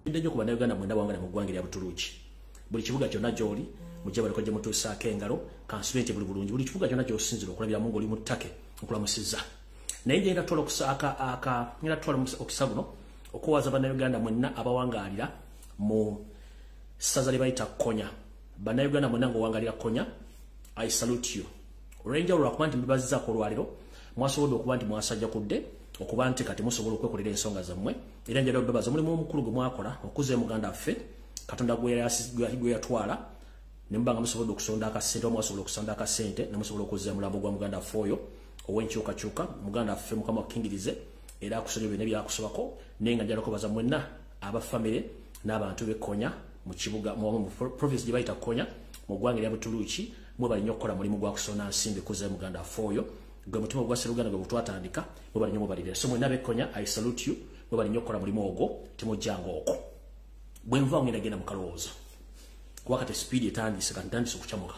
ndenyo kuba Uganda mwenda wangana mu ggwanga lya Butuluki buli kibuga kyonna gy'oli mujja bali kojja mutuusaako engalo kansulenti buli bulungi buli kibuga kyonna gy'osinzira okulabira mu ng'oli mu ttake okulamusiza naye ngenda twala ngenda twala okisa guno okuwaza bannayuganda mwenna abawangaalira mu ssaza lye bayita Konya bannayuganda mwenna ng'owangaalira Konya I salute you olw'enjawulo lwakuba nti mbibazizzaako olwaliro mwasobodde okuba nti mwasajja kudde okuba nti kati musobola okwekolera ensonga zammwe era njagala okubaza mulimu omukulu gwe mwakola okuza muganda waffe Katonda gwe yatwala ne mbanga musobodde okusonda akasente oba mwasobola okusonda akasente ne musobola okuzza mulambo gwa muganda waffe oyo ow'enkyukakyuka muganda waffe Mukama akingirize era akusonyiwe byonna byakusobako naye nga njagala okubaza mwenna abafamire n'abantu b'Ekonya mu kibuga mu province gye bayita Konya mu ggwanga lya Butuluki mwe bali nnyo okukola mulimu gwa kusona nsimbi kuzza muganda waffe oyo gwe mutima gwa Sseruganda gwe twatandika mwe bali nnyo mubalirira so mwenna b'Ekonya I salute you mwe bali nnyo okukola mulimu ogwo temujjanga okwo bwe nva ngenda genda mu kalowoozo wakati speed etandise kati ntandise okucamuka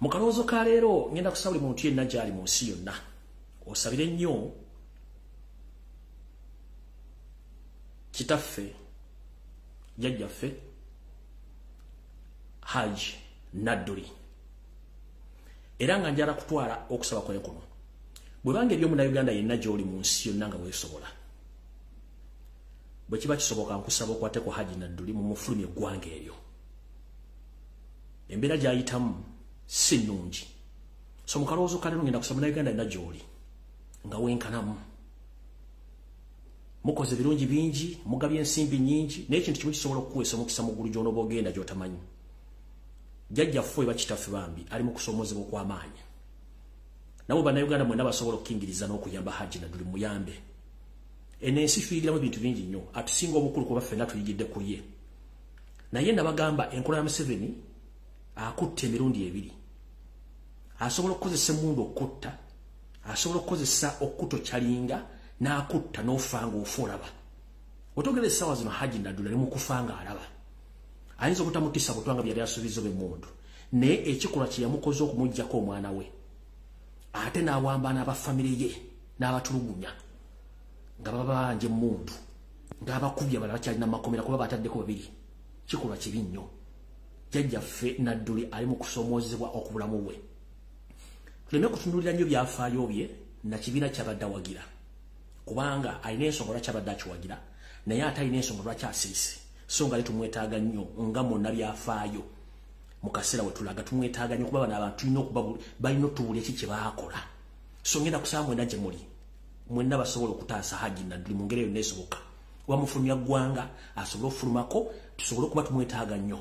mu kalowoozo ka leero ngenda kusaba buli muntu yenna gy'ali mu nsi yonna osabire nnyo kitaffe jjajjaffe Haji Nadduli era nga njala kutwala okusaba kwe kuno bwe bange eby'omunnayuganda yenna gy'oli mu nsi yonna nga weesobola bwe kiba kisoboka nkusaba okwateko Haji Nadduli mu mufulumya eggwanga eryo embeera gy'ayitamu si nnungi so mu kalowoozo ka leero ngenda kusaba munnayuganda yenna gy'oli nga wenkanamu mukoze birungi bingi mugabye ensimbi nnyingi naye ekintu kimu kisobola okukuweesa omukisa mu ggulu gy'onooba ogenda gy'otamanyi jjajjaffe oba kitaffe bambi ali mu kusoomozebwa okw'amaanyi nabo bannayuganda mwenna basobola okukingiriza n'okuyamba Haji Nadduli muyambe eno ensi tuyigiramu ebintu bingi nnyo atusinga obukulu kuba ffenna tuyigidde ku ye naye nabagamba enkola ya Museveni akutte emirundi ebiri asobola okukozesa emmundu okutta asobola okukozesa okutokyalinga n'akutta n'ofanga ofuolaba otogera essaawa zino Haji Nadduli ali mu kufanga alaba ayinza obutamutisa butwanga byali asuubizo b'emmundu naye ekikolwa kye yamukoze okumuggyako omwana we ate n'awamba n'abafamire ye n'abatulugunya nga babanja emmundu ng'abakubye abalala bakyalina makomera kuba bataddeko babiri kikolwa kibi nnyo jjajjaffe Nadduli ali mu kusomoozebwa okubulamu bwe tuleme kutunuulira nnyo byafaayo bye na kibiina kyabadde awagira kubanga alina ensonga lwaki abadde akiwagira naye ate alina ensonga lwaki asirise so nga tumwetaaga nnyo nga mwonna byafaayo mu kaseera we tulaga tumwetaaga nnyo kuba bano abantu tulina okuba balina otubulya ki kye baakola so ngenda kusaba mwenna gye muli mwenna basobola okutaasa Haji Nadduli mu ngeri yonna esoboka wamufulumya ggwanga asobole okufulumako tusobole okuba tumwetaaga nnyo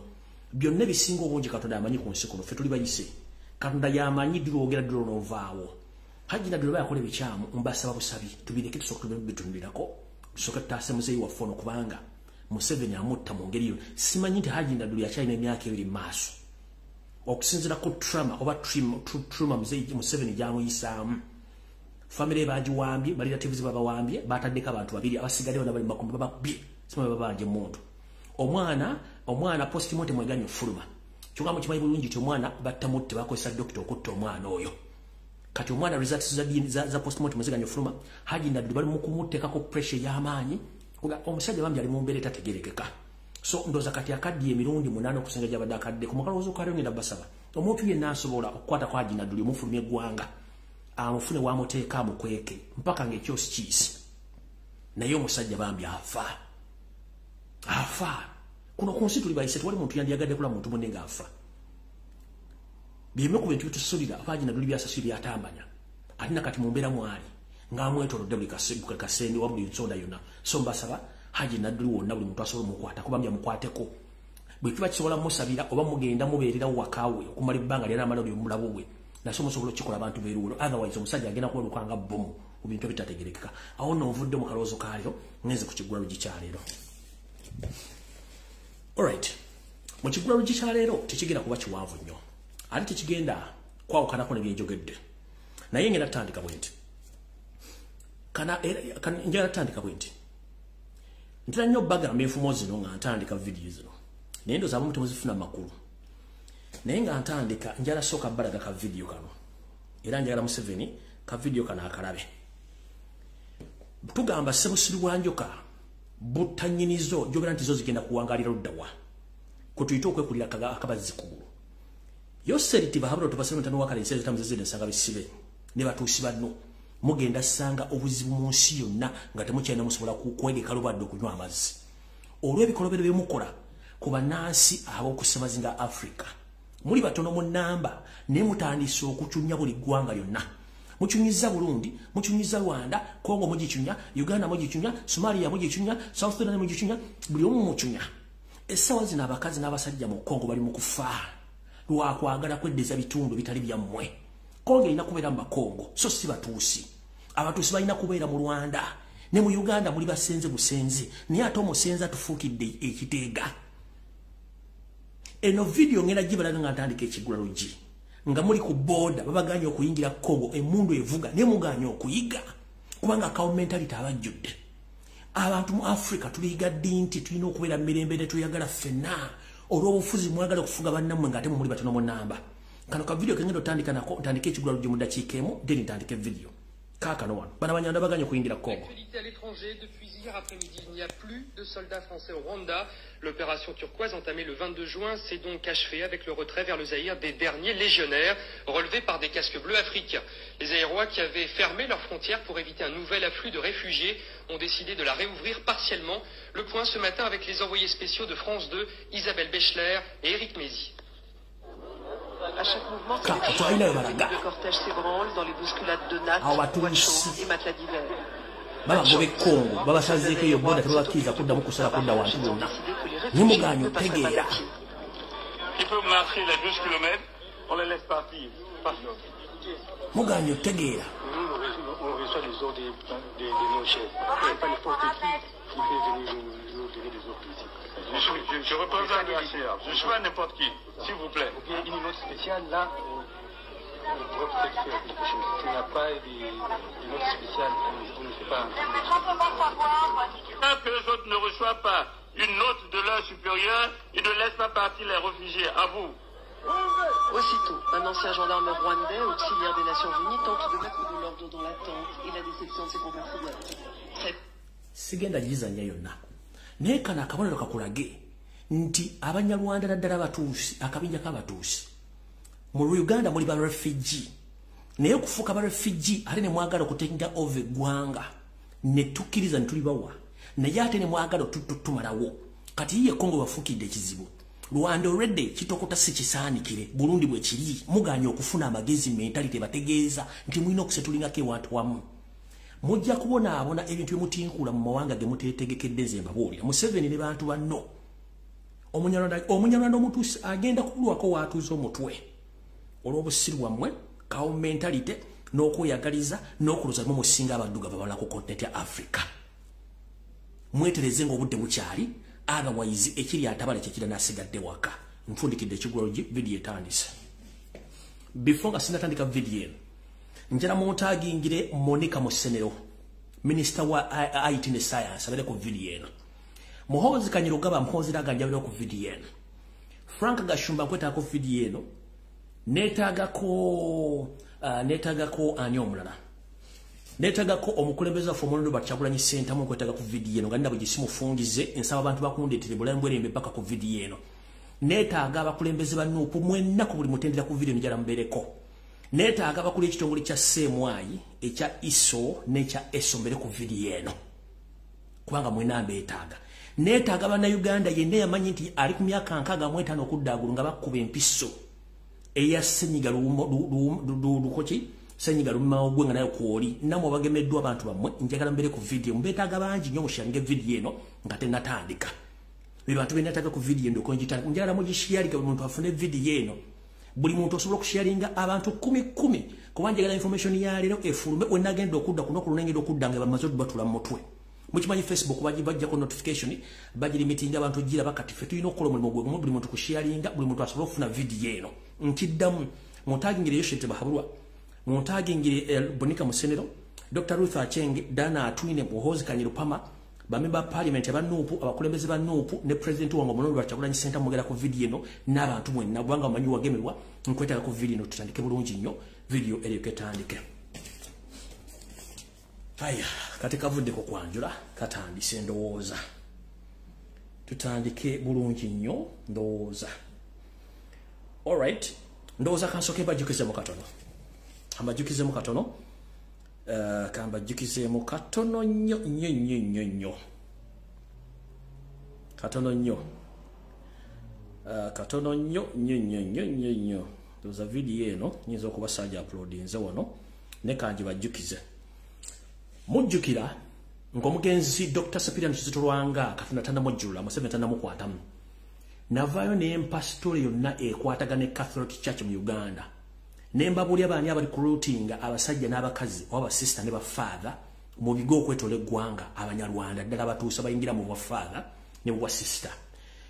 byonna ebisinga obungi Katonda yamanyi ku nsi kuno ffe tuli bayise Katonda yamanyi dulwogera ddulo n'ovaawo Haji Nadduli oba yakola ebikyamu mbasaba busabi tubireke tusooke bitunulirako tusooke tutaase muzeeyi waffe ono kubanga Museveni amutta mu ngeri yo simanyi nti Haji Nadduli akyalina emyaka ebiri mu maaso okusinziira ku trauma oba trauma muzeeyi Museveni gy'amuyisaamu famire bagiwambye baliratives babawambye bataddeko abantu babiri abasigadde bonna bali mu makombe bababye simanyi babanje emmundu omwana postmortem mweganya ofuluma kyokka mukimanyi bulungi ti omwana battamutte bakozesa dokita okutta omwana oyo kati omwana results za postmortem mweganya ofuluma Haji Nadduli bali mu kumutteekako pressure y'amaanyi omusajja bambi ali mu mbeera etategerekeka so ndooza kati akaddiye emirundi 8 okusinga gy'abadde akadde ku mukalowoozo kalyo ngenda basaba omuntu yenna asobola okukwata kwa Haji Nadduli omufulumya eggwanga amufune wamuteeka amukweke mpaka ng'ekyosi kiisi naye omusajja bambi afa kuno ku nsi tuli bayise tewali muntu yandiyagadde kula muntu munne ng'afa byemu ku bintu bitusulira Haji Nadduli byasasiri byatambanya ate nakati mu mbeera mwali ng'amwetolodde buli kasendi wa buli nsonda yonna so mbasaba Haji Nadduli wonna buli muntu asobola omukwata kuba byamukwateko bwe kiba kisobola musabira oba mugenda mubeererawo wakaawe okumala ebbanga lyana amala oli omulabu bwe naso musobola okikola abantu beeruulo otherwise omusajja agenda kuweruka nga bomu ku bintu ebitategerekeka awo nno nvudde mu kalowoozo kaalyo ngenze ku Kigula Lujji kyaleero alright mu Kigula Lujji kyaleero tekigenda kuba kiwanvu nnyo ate tekigenda kwawukanako ne byenjogedde naye ngenda tutandika bwe nti njagala tutandika bwe nti ntera nnyo bagamba enfumo zino nga ntandika vidiyo zino naye ndooza abamu temuzifuna makulu naye nga ntandika njala sooka balaga ka vidiyo kano era njagala Museveni ka vidiyo kano akalabe tugamba Ssebusiru bwa Njoka butanyinizo jogera nti zo zigenda kuwangalira luddawa kutuyita okwekulira akabazikulu yoseriti bahabula tubasema ntano wakale nsezo tamuzezene nsanga bisibe ne batuusi banno mugenda sanga obuzibu mu nsi yonna nga temukyalina musobola kwegeka lubadde okunywa amazzi olw'ebikolobero byemukola ku bannansi ab'okusemazinga Africa muli batono mu namba ne mutandise okucunya buli ggwanga lyonna muchunyiza Burundi muchunyiza Rwanda Kongo mugichunya Uganda mugichunya Somalia mugichunya South Sudan mugichunya buli omu muchunya esawa zina abakazi n'abasajja mu Kongo bali mu kufa lwa kwagala kweddeza bitundu bitali byammwe Kongo ina kubeera mu Kongo so si batuusi abatuusi balina kubeera mu Rwanda ne mu Uganda muli basenze busenze naye ate omusenza tufuukidde ekiteega eno video ngenda gibalaga nga ntandika ekigula LUJJI nga muri ku boda babaganya okuyingira Kongo emundu evuga ne muganya okuyiga kubanga kawo mentality abajjudde abantu mu Africa tuliga dinti tulina okubeera mirembe ne tuyagala fenna olw'obufuzi mwagala okufuga bannammwe nga ate muri batono mu namba kano ka video kengendo tandika nako ntandike ekigula LUJJI mu dakiika emu then ntandike video kakano wano bana banyanda baganya okuyingira Kongo. Hier après-midi, il n'y a plus de soldats français au Rwanda. L'opération turquoise entamée le 22 juin s'est donc achevée avec le retrait vers le Zaïre des derniers légionnaires relevés par des casques bleus africains. Les Zaïrois qui avaient fermé leurs frontières pour éviter un nouvel afflux de réfugiés ont décidé de la réouvrir partiellement. Le point ce matin avec les envoyés spéciaux de France 2, Isabelle Bechler et Éric Mézy. À chaque mouvement, le cortège s'ébranle dans les bousculades de nattes, bois chauds et matelas d'hiver. Baba gobe Kongo baba sazeko yo boda tubakiza kudda mukusala kudda wantu bonna nimuganyo tegeera qui peut marcher les 12 km on les laisse partir muganyo tegeera on reçoit les ordres de nos chefs et pas n'importe qui peut venir nous donner des ordres ici je représente la CA je suis pas n'importe qui s'il vous plaît ou bien une note spéciale là on pourrait peut-être faire quelque chose. Si on n'a pas une note spéciale, on ne sait pas. Tant que les autres ne reçoivent pas une note de leur supérieur, ils ne laissent pas partir les réfugiés. À vous. Aussitôt, un ancien gendarme rwandais, auxiliaire des Nations Unies, tente de mettre de l'ordre dans l'attente et la déception de ses compatriotes. Sigenda gizanya yonna. Naye kana akabonero kakulage nti Abanyarwanda naddala abatuusi akabinja k'abatuusi mu Uganda muli ba refugee naye okufuuka ba refugee ate ne mwagala okutenga over gwanga ne tukkiriza ne tuli bawa naye ate ne mwagala tumalawo kati ye Kongo bafuukidde ekizibu Rwanda already kitokota si kisaanikire Burundi bwe kiri muganya okufuna amagezi mentality bategeeza nti mulina okusetulingako ewantu wamu mujja kubona abona ebintu ebimutinkula mu mawanga ge muteetegekedde nze mbabuulira Museveni ne bantu banno Omunyarwanda omutuusi agenda kulwako watuuza omutwe olw'obusiru bwammwe kawo mentality n'okweyagaliza n'okuluza mu musinga abaddugavu abala ku continent ya Africa mwetereze ng'obudde bukyali otherwise ekiri atabala kyekira n'asigadde waka nfundikidde ekigula LUJJI video etandise before nga sinatandika video eno njala muntagingire Monica Musenero Minister wa IT ne Science abere ku video eno Muhozi Kanyirugaba Muhozi raganjabire ku video eno Frank Gashumba kweta ku video eno netagako ani omulala netagako omukulembeza fomolo Bakyagulanyi Center mu kwetaga ku video eno nganda bugisimufungize ensaba abantu bakundeetere bulambwerembe paka ku video eno netaga abakulembeze banupu mwenna ku buli mutendera ku video njala mbereko netaga abakuli ekitongole kya semwayi ekya ISO n'ekya ESO mbere ku video eno kubanga mwena mbetaga netaga bana Uganda yenne yamanyi nti ali ku myaka 65 okuddagulu nga bakuba empiso eya senyiga lukoki senyiga lumma ogwenga nayo kuoli namwe bagemeddwa abantu bamwe njagala mbere ku video mbetaga bangi nyo mushange video eno nga tenatandika bibantu benataga ku video ndo konjita njagala mujishiyali ka muntu afune video eno buli muntu osobola kusharinga abantu 10 kubanja information ya lero efulume wenagenda okudda kuno kulunengendo okudda nga bamazo batula mutwe mukimanyi Facebook bajja ko notification bajiri meeting abantu gira bakati fetu ino kolo mulimo gwe buli muntu kusharinga buli muntu asobola kufuna video eno nkiddamu muntagingire yoshete bahabulwa muntagingire Bonika Musenero Dr. Ruth Achenge Dana Atwine Muhozi Kanyirupama bamemba parliament abanupu abakulembeze banupu ne president wango munondo Bakyagulanyi Center mugera ku video eno n'abantu mwenna bwanga manyi wagemerwa nkwetaka ku video eno tutandike bulungi nnyo video eriyo ketandike Aya kati kavudde ko kwanjula katandise ndowooza tutandike bulungi nnyo ndowooza. Alright, ndowooza kansoke mbajjukizemu katono ambajjukizemu katono kambajjukizemu katono nnyo katono nnyo katono nnyo ndowooza video eno nyinza okuba sajja uploadinze wano ne kanji bajjukize. Mujjukira ng'omugenzi Dr. Sapirian Kizitolwanga Katonda tannamujjulula Museveni tannamukwatamu navaayo nempa story yonna ekwatagana Catholic Church mu Uganda nembabulya abaani abali ku routinga abasajja n'abakazi oba sister ne bafather mu bigo okwetola eggwanga Abanyarwanda ddala abatuusa bayingira mu bafather ne bwa sister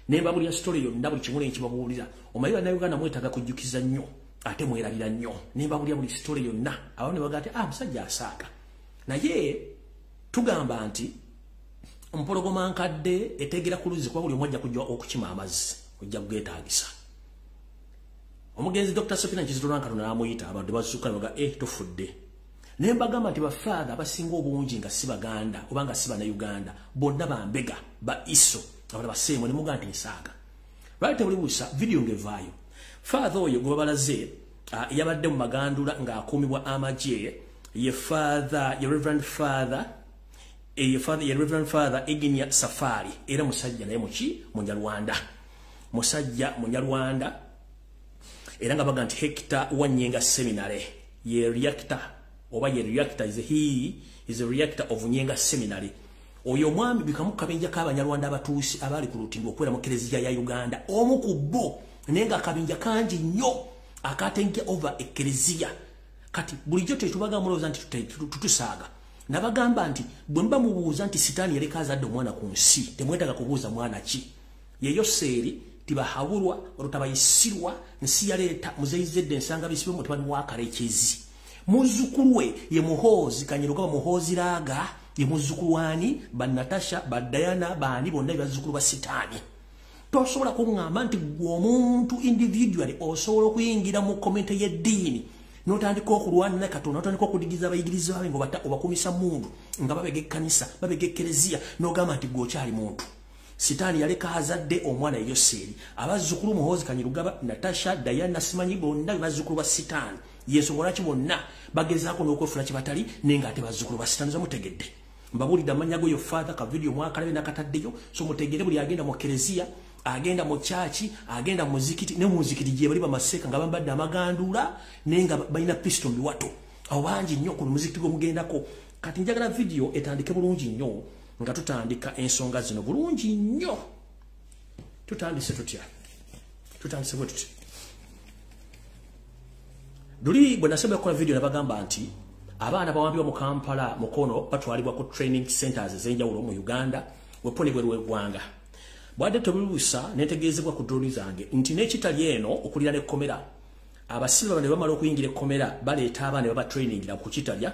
nembabulya story yonna buli kimu n'ekibabuulira omanyi Bannayuganda mwetaaga kujjukiza nnyo ate mwerabira nnyo nembabulya buli story yonna abawo ne bagaa ati musajja asaaka naye tugamba nti mpologoma nkadde etegera ku luzzi kwa buli mwajja kujja okukima amazzi ojja kugeetaagisa. Omugenzi Dr. Sapirian Kizitolwanga Katonda n'amuyita abantu bazuuka ne baga tufudde ne mbagamba nti bafaadha abasinga obungi nga si Baganda oba nga si Bannayuganda bonna bambega ba iso abala baseemwe ne mugaa nti nsaaga lwali tebuli buusa video ngevaayo faadha oyo gwe babalaze yabadde mu Magandula ng'akuumibwa Namajje ye father ye reverend father ye reverend father Eginia Safari era musajja naye muki Munyarwanda musajja Munyarwanda era nga baga nti Hector Wanyenga Seminary ye reactor oba ye reactor is a reactor of Nyenga Seminary. Oyo mwami bikamukabenja k'Abanyarwanda abatuusi abali ku lutindo okwera mu Eklezia ya Uganda omu ku bo nenga akabenja kangi nnyo akatenke over Eklezia. Kati bulijjo tetubaga mulooza nti tutusaaga nabagamba nti bwe mba mubuuza nti sitaani yaleka azadde omwana ku nsi temwetaaga kubuuza mwana ki yeyo seeri tibahabulwa olutabayisirwa nsi yaleeta muzeyizedde ensanga bisibe mutabani wa Karekezi muzzukulu we ye Muhoozi Kanyerugaba Muhoozi Laaga ye muzzukulu wani Natasha Diana baani bonna bazzukulu ba sitaani. Tosobola kuŋŋamba nti omuntu individually osobola okuyingira mu kommente y'eddiini notandika okulwana ne Katonda notandika okudigiza abayigiriza babe ngo obakumisa mundu nga babega ekkanisa babega Eklezia n'ogamba nti gwokyali muntu. Sitaani yaleka azadde omwana Yoseeri abazzukulu Muhoozi Kanyerugaba Natasha Diana simanyi bonna bazzukulu ba sitaani yensonga lwaki bonna bagezaako n'okwefuna kye batali nenga ate bazzukulu ba sitaani zamutegedde mbabulidde amannya go yo father ka video mwakalabe nakataddeyo so mutegere buli agenda mu Eklezia agenda mu chachi agenda mu muzikiti ne mu muzikiti gye bali bamaseka nga bambadde amagandula nenga balina pisto miwato awo bangi nnyo ku muzikiti go mugendako. Kati njagala video etandike bulungi nnyo nga tutandika ensonga zino bulungi nnyo tutandise tutya tutandise bwe tutya. Duli bwe nasaba okukola video nabagamba nti abaana bawambibwa mu Kampala mukono batwalibwa ku training centers ez'enjawulo mu Uganda weponebwerwa eggwanga. Bwadde tebuluusa netegeezebwa ku droni zange nti n'ekitali eno okulira n'ekkomera abasibe ne bamala okuyingira ekkomera baleeta abaana baba trainingira ku kitalya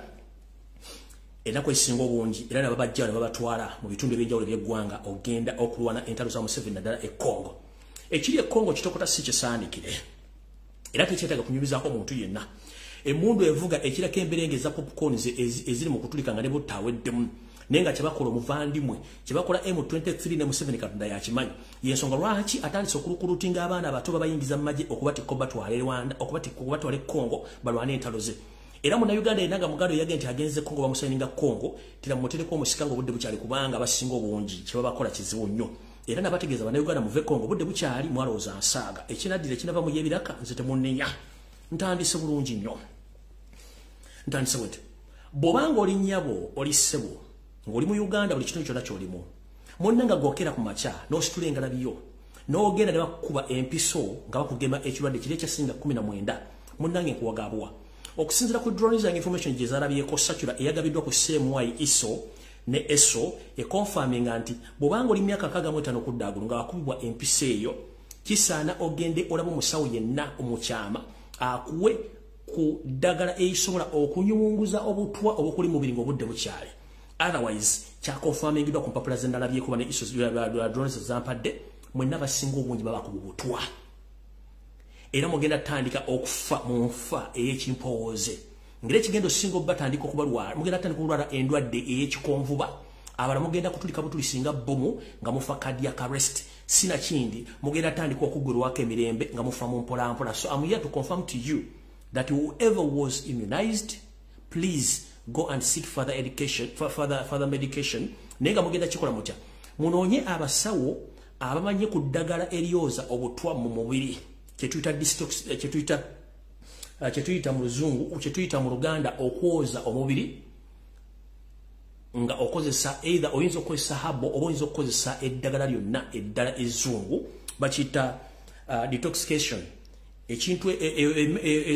ennaku ezisinga obungi era ne babajja ne babatwala mu bitundu eby'enjawulo by'eggwanga ogenda okulwana entalo za Museveni naddala e Congo. Ekiri e Congo kitokota si kisaanukire era tekyetaaga kunyumizaako omuntu yenna. Emundu evuga ekirako emberenge za popcorn eziri mu kutulika nga ne buttaweddemu nenga kyebakola omuvandimwe kyebakola M23 ne Museveni Katonda yakimanyi yensonga lwaki atandise okulukurutinga abaana abato babayingiza mu magye okubatikko batwale Rwanda okubatikko batwale Congo balwane entalo ze. Era mu Uganda yenanga mugado yagenda nti agenze Congo bamusayininga Congo tira mutereko omusikango budde bukyali kubanga basinga obungi kyebabakola kizibu nnyo era nabategeeza Bannayuganda muve Congo budde bukyali mwalowooza nsaaga ekinaddira kinava mu yebiraka nze temunnenya ntandise bulungi nnyo ntandise bwete bw'obanga oli nnyabo oli ssebo ng'oli mu Uganda buli kitundu kyonna ky'olimu munnanga gwokera ku makya n'ositula engalabiyo n'ogenda ne bakukuba empiso nga bakugema ekirwadde kiri ekyasinga 19 munnange nkuwagaabwa okusinziira ku drone zange information gye zaalabyeko Sakula eyagabiddwa ku CMY ISO ne ESO econfirminga nti bw'obanga oli myaka 65 okuddagulu nga wakubibwa empiso eyo kisaana ogende olaba omusawo yenna omukyama akuwe ku ddagala eyisobola okunyunguza obutwa obukuli mu biringo obudde bukyali. Otherwise kyakonfirmingidwa ku mpapula z'endala byekuba ne ISO drones zampadde mwenna basinga obungi baba ku butwa era mugenda tandika okufa mu nfa ey'ekimpooze ngire kigendo singo batandika okubalwala mugenda tandika kulwala endwadde ey'ekikonvuba abala mugenda kutulika butulisinga bomu nga mufa cardiac arrest sina kindi mugenda tandika okugulwako emirembe nga mufa mu mpolampola. So I'm here to confirm to you that whoever was immunized, please go and seek further education, further medication. Nenga mugenda kikola mutya munoonye abasawo abamanye ku ddagala eryoza obutwa mu mubiri kyetuyita detox, kyetuyita mu luzungu, kyetuyita mu Luganda okwoza omubiri nga okozesa either oyinza okozesa habo oba oyinza okozesa eddagala lyonna eddala ezzungu bakiyita detoxification, ekintu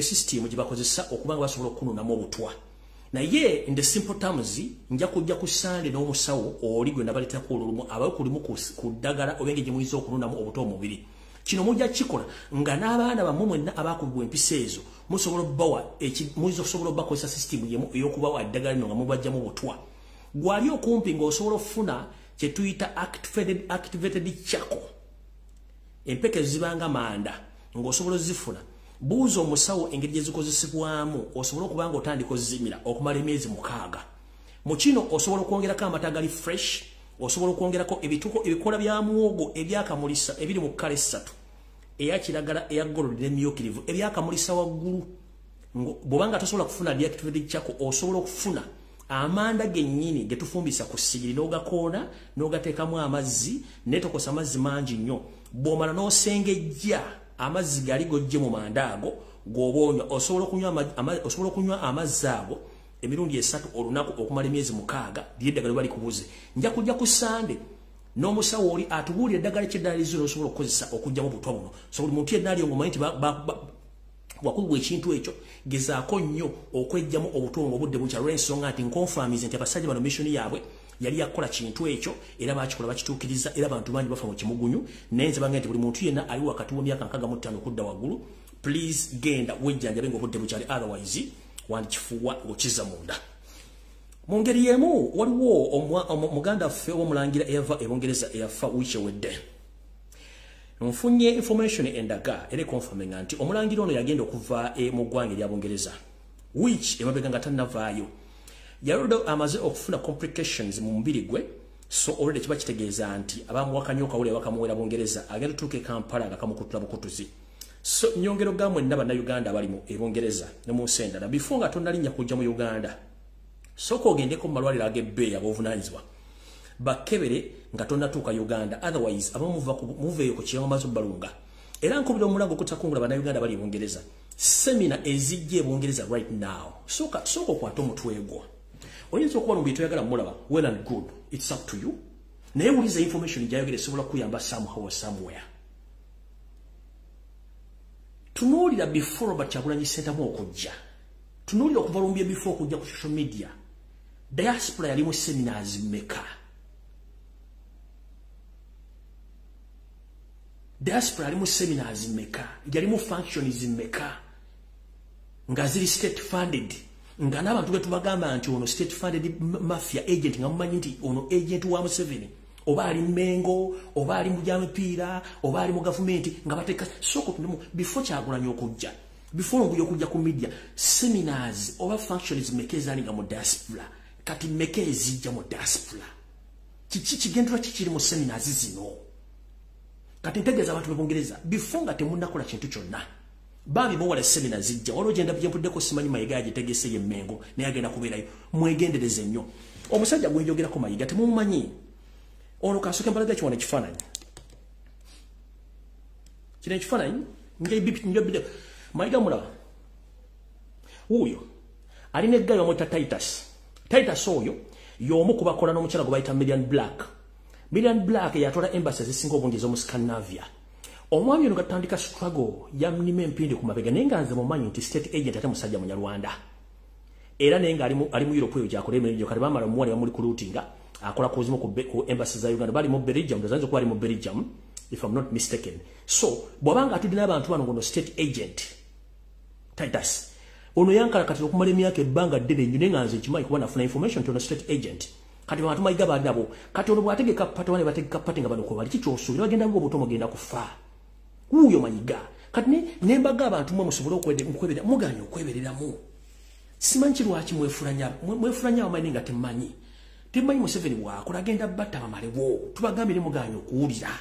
system gye bakozesa okubanga basobola okununamu obutwa. Naye in the simple terms nja kujja ku Sunday n'omusawo oli gwe nabaleetako olulumu abayo kulimu ku ddagala obenga gye muyinza okununamu obutwa omubiri. Kino mujja kikola nga n'abaana bammwe mwenna abakubibwa empisa ezo musobola obbawa muyinza okusobola obbakozesa system ey'okubawa eddagala lino nga mubajjamu obutwa. Gwali okumpi ng'osobola okufuna kye tuyita activated charcoal, empeke zibanga manda ng'osobola ozifuna. Buuza omusawo engeri gye zikozesebwamu osobola okuba nga otandika ozimira okumala emyezi 6. Mu kino osobola okwongerako amata agali fresh, osobola okwongerako ebituko ebikola bya muwogo ebyakamulisa ebiri mu kkala 3 eya kiragala eya gold n'emyukirivu ebyakamulisa waggulu. Bw'obanga tosobola kufuna deactivated charcoal osobola okufuna amanda gennyini ge tufumbisa ku sigiri n'ogakoona n'ogateekamu amazzi netokosa amazzi mangi nnyo. Bw'omala n'osengejja amazzi gali gojje mu manda ago g'oboonywa osobola okunywa amazzi ago emirundi 3 olunaku okumala emyezi 6 lyeddagala bali kubuze. Nja kujja ku Sunday n'omusawo oli atubuulira eddagala ekyeddala lizo osobola okukozesa okujjamu obutwa buno. So buli muntu yenna ali omumanyi nti wakubwa ekintu ekyo gezaako nnyo okwejjamu obutwa obudde bukya lw'ensonga nti nkonfamize nti abasajja bano mission yaabwe yali yakola kintu ekyo era bakikola bakituukiriza era abantu bangi bafa mu kimugunyu. Nenze bange nti buli muntu yenna ali wakati w'emyaka 65 okudda waggulu please genda wejjanjabe ng'obudde bukyali, otherwise wandikifuuwa okiza munda. Mu ngeri y'emu waliwo muganda ffe w'omulangira eyava e Bungereza eyafa wiiki ewedde. Nfunye information endaga era confirming nti omulangira ono yagenda okuva mu ggwanga erya Bungereza wiiki emabega nga tannavaayo. Yaludo amaze okufuna complications mu mubiri gwe, so already kiba kitegeeza nti abamuwakanya okawule bakamuwera Bungereza agenda tuuka e Kampala nga kamukutula bukutuzi. So nyongero gamwe naba na Uganda bali mu Bungereza ne mu Sendala before nga tonnalinnya kujja mu Uganda. Soko ogendeko mu malwaliro ag'ebbeeyi ab'obuvunaanyizibwa bakebere nga tonnatuuka Uganda, otherwise muveeyo ku kiyama maze balunga. Era nkubira omulago okutakungula bana Uganda bali Bungereza seminar ezijje Bungereza right now. Soko kwata omutwe gwo oyinza okuba lumbi toyagala mulaba, well and good, it's up to you. Naye wuliza information gyayogera esobola kuyamba somehow or somewhere. Tunuulira before Kyagulanyi Ssentamu okujja, tunuulira okuva lumbi before okujja ku social media, diaspora yalimu seminars mmeka? Diaspora yalimu seminars mmeka? Yalimu functions mmeka nga ziri state funded? Nga n'abantu be tubagamba nti ono state funded mafia agent nga mumanyi nti ono agent wa Museveni oba ali Mengo oba ali mu gyamipiira oba ali mu gavumenti nga bateeka soko tunemu before Kyagulanyi okujja, before Lumbuye okujja ku media, seminars oba functions mmeka ezalinga mu diaspora kati mmeka ezijja mu diaspora? Kiki kigendera kikiri mu seminars zino? Kati ntegeeza abantu be Bungereza before nga temunnakola kintu kyonna babi bo wala seminar zijja waliwo genda byempuddeko simanyi Mayiga agitegese ye Mengo naye agenda kubeerayo. Mwegendereze nnyo. Omusajja gwe njogerako Mayiga temumumanyi ono kasooke mbalaga kiwana ekifaananyi kino ekifaananyi njobide Mayiga mulaba wuuyo alina eggayo omwita Titus oyo y'omu kubakola n'omukyala gwe bayita Million Black yatwala embassy ezisinga obungi ez'omu Scandinavia. Omwami ono gatandika struggle yamnima empindi ku mabega naye nga nze mumanyi nti state agent ate musajja Munyarwanda era naye nga ali mu Europe eyo gyakola emirimu gyo kati bamala omuwala bamuli recruitinga akola kuzimu ku embassy za Uganda bali mu Belgium, ndazanze kuba ali mu Belgium if I'm not mistaken. So bw'abanga atudde n'abantu bano ngono state agent Titus ono yankala kati okumala emyaka ebbanga ddene nnyo naye nga nze nkimanyi kuba nafuna information nti ono state agent kati abantu Mayiga badabo kati ono bwategeka pata wane bategeka pata nga bano ko bali kikyosuubira bagenda ngo obuto mugenda kufa wuuyo Mayiga kati nembaga abantu mwe musobole okweberera muganya okwebereramu simanyi lwaki mwefulanya abamanyi nga temanyi Museveni bw'akola agenda batta bamalewo tubagambire muganya okuwulira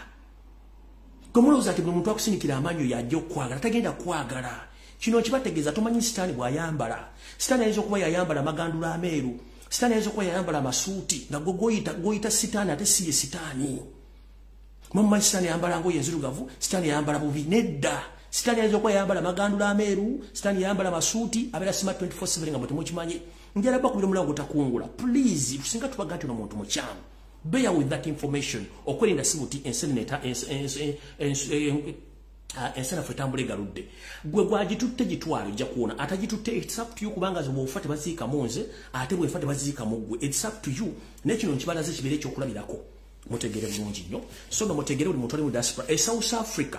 gomulowooza ati buli muntu akusinikira amaanyi yajja okwagala tagenda kwagala kino kibategeeza tomanyi sitaani bw'ayambala sitaani ayinza okuba yayambala amagandula ameeru sitaani ayinza okuba yayambala amasuuti nga goyita sitaani ate si ye sitaani mumanyi sitaani yayambala ngoye enzirugavu sitaani yayambala bubi nedda sitaani ayinza okuba yayambala amagandula ameeru sitaani yayambala amasuuti abeera sima 24/7 nga bwe temukimanyi njala bakubira mulango takungula please tusinga tubaga nti omuntu mukyamu bear with that information okwerinda sibuti enseneta ensanafu etambula egaludde gwe gwagitutte gitwalo ojja kuwona atagitutte it's up to you kubanga bw'ofa tebaziika munze ate bw'efa tebaziika muggwe it's up to you nekino nkibalaze kibeere ekyokulabirako mutegere bulungi nnyo so no mutegere buli muntu ali mu diaspora South Africa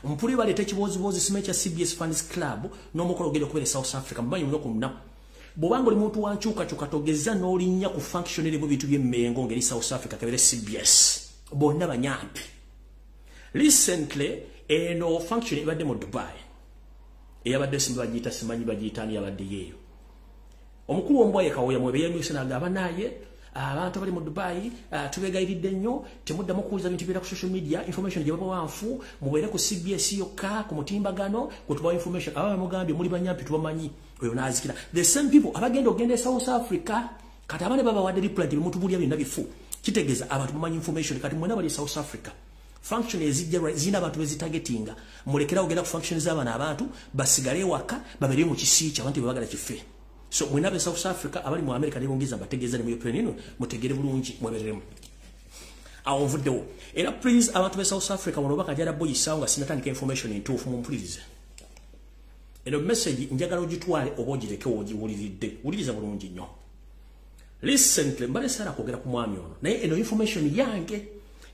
mpuli baleeta ekiboozibozi sima ekya CBS Fans Club n'omukolo ogenda okubeera South Africa mumanyi muno ku munaku bw'obanga oli muntu wankyukakyuka togeza n'olinnya ku functionary mu bintu by'emmengo ngeri South Africa kabere CBS bonna banyampi recently eno function ibadde mu Dubai eyabadde simba bagiyita simanyi bagiyitaani yabadde yeeyo omukulu omubwaye Kawedemu ebeyamyuse n'agamba naye abantu bali mu Dubai tubegayiridde nnyo temuddamu kuwuliza bintu byera ku social media information gye babawanfu mubeere ku CBS yokka ku mutimbagano kwe tubawa information aba bamugambye muli banyampi tubamanyi oyo n'azikira the same people abagenda ogenda South Africa kati abane babawadde reply nti mutubulya byonna bifu kitegeeza abantu mumanyi information kati mwena bali South Africa function ezijja zina abantu bezitagetinga mulekera ogenda ku function z'abana abantu basigale waka babere mu kisiiki abantu babagala kife so mwena be South Africa abali mu America nebongiza bategeeza ne mu Europe nino mutegere bulungi mwebereremu awo nvuddewo era please abantu be South Africa wano bakajala boyi sanga sinatandika information entuufu mumpulize eno message njagala ogitwale oba ogireke ogiwuliridde wuliriza bulungi nnyo recently mbale sara kwogera ku mwami ono naye eno information yange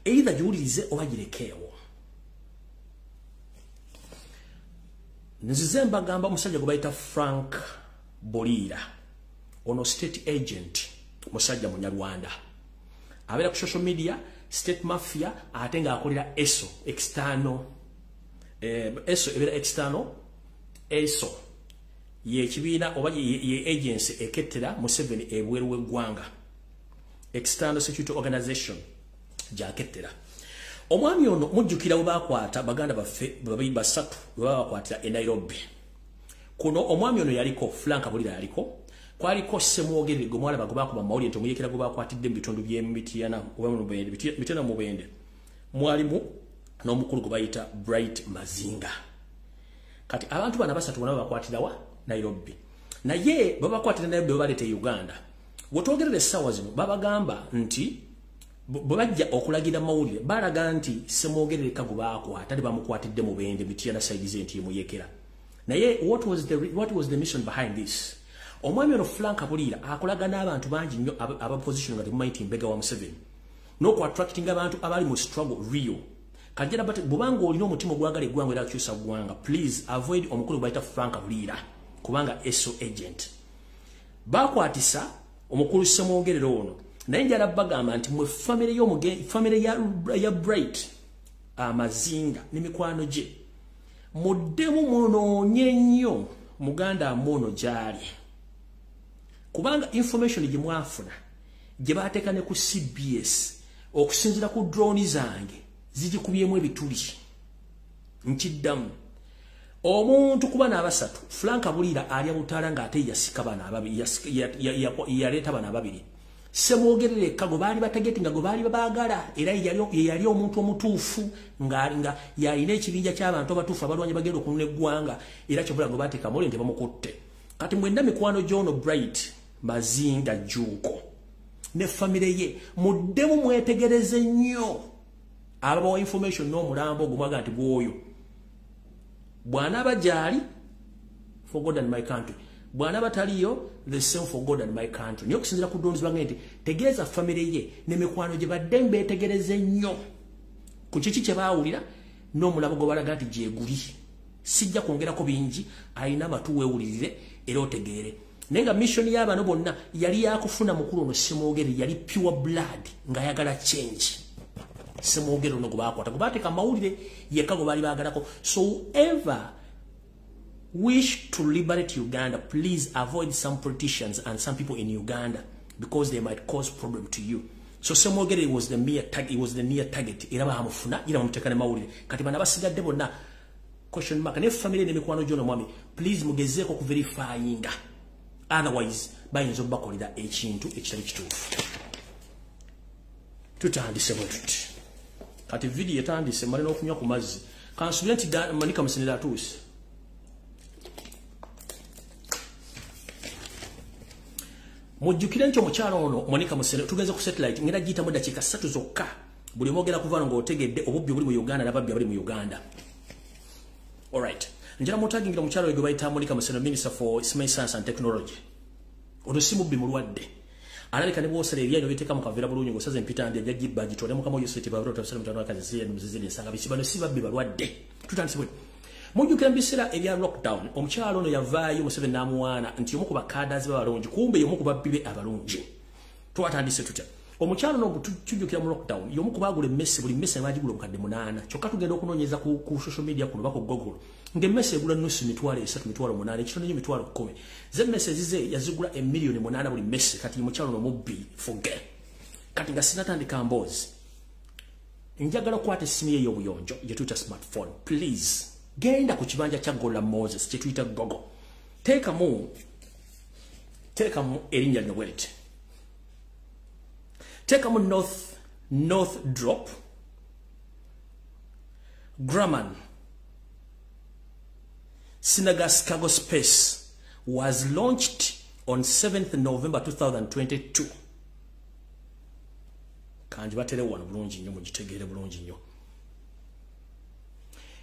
either giwulirize oba girekeewo nzize mbagamba omusajja gwe bayita Frank Bolira ono state agent musajja munyarwanda abeera ku social media state mafia ate nga akolera ESO external ESO ebeera external ESO ye kibiina oba ye agency ekettera Museveni ebweru w'eggwanga external security organization jakettera omwami ono mujjukira bwe bakwata baganda baffe babiri basatu bwe bakwatira e Nairobi kuno omwami ono yaliko Frank Bolira yaliko kwaliko Semwogerere gwe mwala bagoba kuba mawuli ento muyekera gwe bakwatidde mu bitundu by'Emityana oba mu Bende Mityana mu Bende mwalimu n'omukulu gwe bayita Bright Mazinga kati abantu bana basatu bana bakwatira wa Nairobi naye babakwatira Nairobi balete Uganda wotwogerere sawa zino babagamba nti bwajja okulagira mawulire balaga nti Semwogerere kaguba akwata bamukwatidde mu Bende Mityana side zenti muyekera naye what was the mission behind this omwami ono Frank Bolira akolaga n'abantu bangi nnyo aba position nga temumanyi mbega wa Museveni n'oku attracting abantu abali mu struggle real kajjera bati bubanga olina omutima ogwagala eggwanga era akyusa ggwanga please avoid omukulu bayita Frank Bolira kubanga ESO agent bakwatisa omukulu Semwogerere ono naye njala bagamba nti mwe family ya Bright Mazinga n'emikwano gye muddemu munoonye nnyo muganda amono gyali kubanga information gye mwafuna gye baateeka ne ku CBS okusinzira ku drone zange zigikubyemu ebituli nkiddamu omuntu kuba n'abasatu Frank Bolira alya butaala ng'ate yasika bana ababiri yaleeta bana ababiri Semwogerere kago baali bategetinga go baali babaagala era yali omuntu omutuufu nga yalina ekibinja ky'abantu abatuufu abalwanyi bagenda okununa eggwanga era kyobula go baateeka muli nti bamukutte kati mwenna mikwano John Bright Mazinga Juuko ne famire ye muddemu mwetegereze nnyo ababawa information n'omulambo ogumwaga nti bwoyo bwana abajali for God and my country bwana bataliyo the same for God and my country niyo kusinzira ku drones bange nti tegeeza famire ye ne mikwano gye badde mbeetegereze nnyo ku kiki kye baawulira n'omulabo gwe balaga nti gyeguli sijja kwongerako bingi alina amatu weewulirire era otegeere naye nga mission y'abano bonna yali yakufuna mukulu ono Semwogerere yali pure blood ng'ayagala change Semwogerere ono gwe baakwata gwe baateeka amawulire yekka gwe baali baagalako so ever wish to liberate Uganda, please avoid some politicians and some people in Uganda because they might cause problem to you. So Semogere was the mere target. It was the near target. Iraba hamufuna. Ira mutekane mawuli. Kati bana basigadde bonna question mark. Ne family ne mikwano jono mwami. Please mugezeko ku verifyinga. Otherwise, bayinza bakolida ekintu ekitali kituufu. Tutandise bwetut. Kati video etandise malina okunywa ku mazzi. Kansulenti manika musenera atuuse. Mujjukire nti omukyalo ono Monica Musene tugenze ku satellite ngenda gita mu dakika 3 zokka buli mogera kuvana ngo otegedde obubbi buli mu Uganda nababbi bali mu Uganda. All right. Njira mutagingira omukyalo gwe bayita Monica Musene, Minister for Science and Technology. Ono simu bbi mulwadde. Alabika ne bwosere ebyano biteka mu kavera bulungi ngo saze mpita ndi ajja budget olemu kama yosete ba roto abasala mutano akazi ziye muzizini nsanga bisibano sibabbi balwadde. Tutandise Mujjukira mbisira ebya lockdown omukyalo ono yavaayo Museveni namuwaana nti omu ku bakadazi b'abalungi kumbe yomu ku babbibe abalungi. Twatandise tutya omukyalo ono tujjukira mu lockdown yomu ku bagula emmesse buli mmesse bagigula omukadde 8 kyokka tugenda okunoonyeza ku social media kuno bako Google ng'emmesse egula nusu mitwalo 3 mitwalo 8 ekitono mitwalo 10 z'emmesse zize yazigula emiliyoni 8 buli mmesse kati omukyalo ono mubbi forget kati nga sinatandika mboozi njagala kwata essimu ye y'obuyonjo gye tuyita smartphone please. Genda ku kibanja kya Gola Moses kye tuyita Google. Teekamu erinnya lino bw'eriti. Teekamu North Drop Grumman Sinagaskago Space was launched on 7th November 2022. Kanji batere wano bulungi nnyo mugitegeere bulungi nnyo.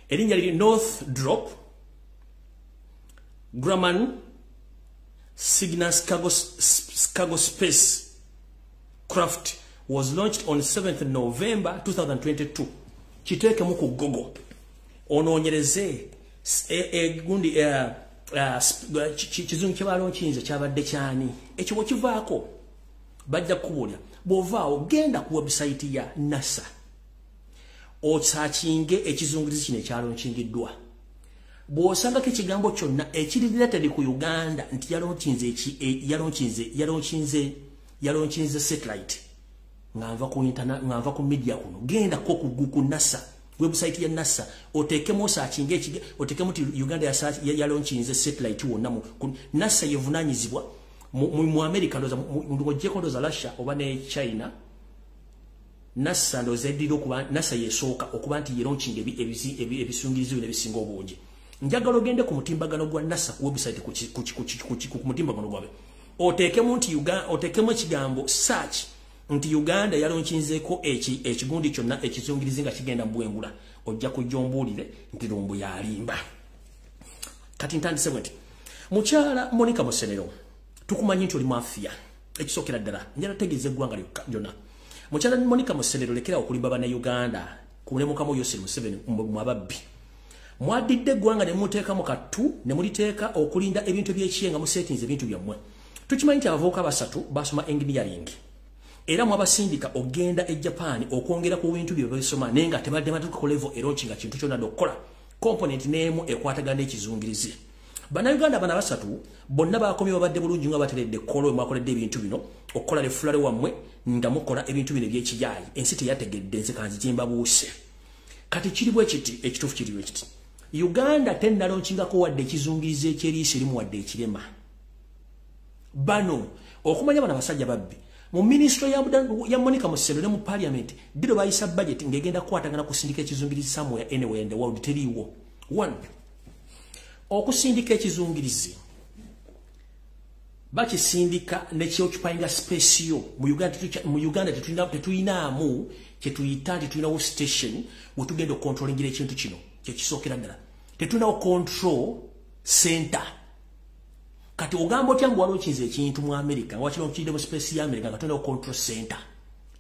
Erinnya liri North Drop Grumman Sinagaskago Space Craft was launched on 7th November 2022. Kiteeke mu ku Google. Onoonyereze gundi kizungu kye balonkinze kyabadde kyani. Ekyo bwe kivaako bajja kubuulya. Bw'ovaawo genda ku website ya NASA. Osakinge ekizungirizi kino ekyalonkingiddwa. Bw'osangako ekigambo kyonna ekiri related ku Uganda nti yalonkinze satellite ng'ava ku internet ng'ava ku media kuno genda ko ku NASA website ya NASA otekemo osakinge otekemo ti Uganda yalonkinze satellite wonna mu NASA yevunanyizibwa mu America ndoza mu jekondo za Russia oba ne China. NASA ndoza ediro kuba NASA yesooka okuba nti yalonkinga ebisungirizi bino ebisinga obungi. Njagala ogende ku mutimbagano gwa NASA ku website ku mutimbagano gwabe otekemo nti Uganda otekemo ekigambo search nti Uganda yalonkinzeeko ekigundi kyonna ekizungirizi nga kigenda mbwengula ojja kujombuulire nti Lumbuye alimba. Kati ntandise bwenti mukyala Monica Musene tukumanyi nti oli mafia ekisookera ddala njala tegeeza eggwanga lyonna. Mukyala Monica Musene lekera okulimba bana Uganda kulemukamu Yoseri Museveni mu ababbi. Mwadidde eggwanga ne muteeka mu katu ne muliteeka okulinda ebintu by'ekyenga mu settings ebintu byammwe. Tukimanyi nti abavubuka basatu basoma engineering. Era mwabasindika ogenda e Japan okwongera ku bintu bye babisoma nenga tebadde matuuka ku level eronkinga kintu kyonna dokukola component n'emu ekwatagana ekizungirizi. Bannayuganda bana basatu bonna bakomye babadde bulungi nga bateredde ekkolo mwakoledde ebintu bino okukola lefulale wammwe nga mukola ebintu bino eby'ekijaayi ensi teyategedde nze kanzijimba buuse. Kati kiri bwe kiti ekituufu kiri bwe kiti Uganda tennalonkingako wadde ekizungirizi ekyeriisi erimu wadde ekirema. Bano okumanya bana basajja babbi mu ministry ya Monica Musene ne mu parliament diro bayisa budget ngegenda kwatagana kusindika ekizungirizi somewhere anywhere in the world teriwo. One, okusindika ekizungirizi bakisindika ne kyoccupyinga space yo mu Uganda tetuyinaamu kyetuyita nti tulinawo station wetugenda okontrolingira ekintu kino kyekisookera ddala tetulinawo control center. Kati ogamba otya ngu walonkinze ekintu mu America wakino kidde mu space ya America nga tulinawo control center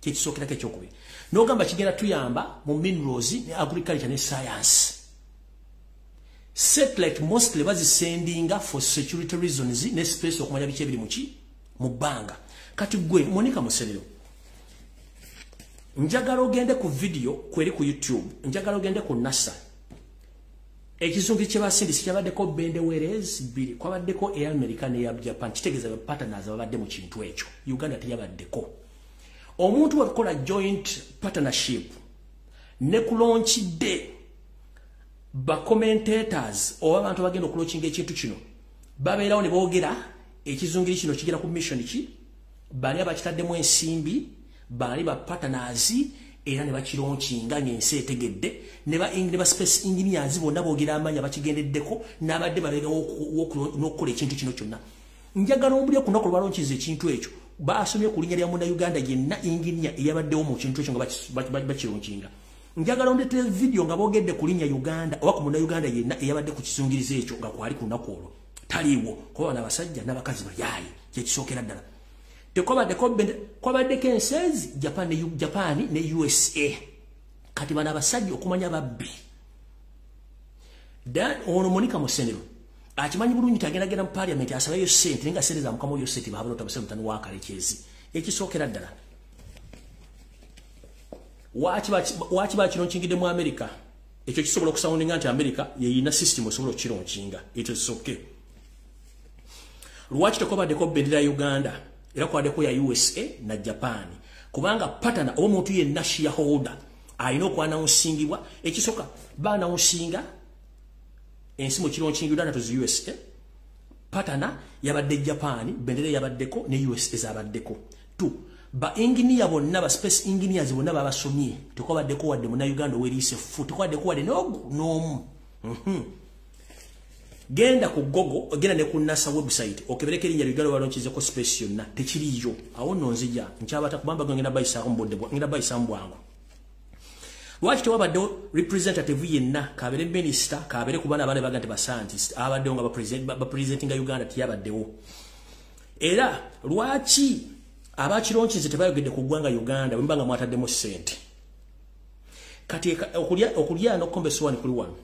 kyekisookerako ekyokubiri n'ogamba kigenda tuyamba mu minerals ne agriculture ne science. Satellite mostly bazisendinga for security reasons ne space okumanya biki ebiri mu bbanga. Kati gwe Monica Musene njagala ogende ku video kweri ku YouTube njagala ogende ku NASA ekizungu kye basindisi kyabaddeko bendeweerez bbiri kwabaddeko eya America n'eya Japan kitegeeza partners ababadde mu kintu ekyo Uganda teyabaddeko omuntu wakola joint partnership ne kulonchidde ba commentators oba abantu bagenda okulochinga ekintu kino babeerawo ne boogera ekizungiri kino kigera ku mission ki bali abakitaddemu ensimbi bali ba partners era ne bakironchinga ng'ensi etegedde ne ba space engineers bonna boogera amanya bakigendeddeko n'abadde babega n'okukola ekintu kino kyonna njagala omuli okunaku lwalonchiza ekintu ekyo baasomye ku linnya lya Munnayuganda yenna engineer eyabaddewo mu kintu ekyo nga bakironchinga njagala ondete video nga boogedde ku linnya Uganda oba ku Munnayuganda yenna eyabadde ku kisungirizo ekyo nga kwali ku lunaku olwo taliiwo kuba n'abasajja n'abakazi bayaayi kyekisookera ddala kwabaddeko ensenzi Japan ne USA kati bana abasajja okumanya babbi ono Monica Musenero akimanyi bulungi tagenda mu parliament asabayo sente nga sente za mukama oyo sente baabula otabuse mutani wa kalekezi ekisookera ddala wachi bakirongingidde mu America ekyo kisobola okusoundinga nti America yeyina system osobola okukironginga it is okay lwaki tekobaddeko bendera ya Uganda era kwaddeko ya USA na Japan kubanga partner omuntu yenna shareholder alina okwanawunsingibwa ekisoka baanawunsinga ensi mu kironkingidwa na tuzi USA partner yabadde Japan bendera yabaddeko ne USA zabaddeko tu ba engineer bonna ba space engineers bonna babasomye tekobaddeko wadde mu Uganda weriise fu tekobaddeko wadde n'omu genda ku Google genda ne ku NASA website okebereke linnya Uganda balonchizeko space yonna tekiriyo awo nonzija nkyabata kubamba ngenda bayisa mbodde ngenda bayisa mbwangu lwaki tewabadde representative yenna kabere minister kabere kubana abana bagante ba scientist abadde nga ba presenting Uganda tiyabaddewo era lwaki abakironchize tebayogedde ku ggwanga Uganda bwembanga mwataddemu sente kati okulya n'okombeso wani kuli wano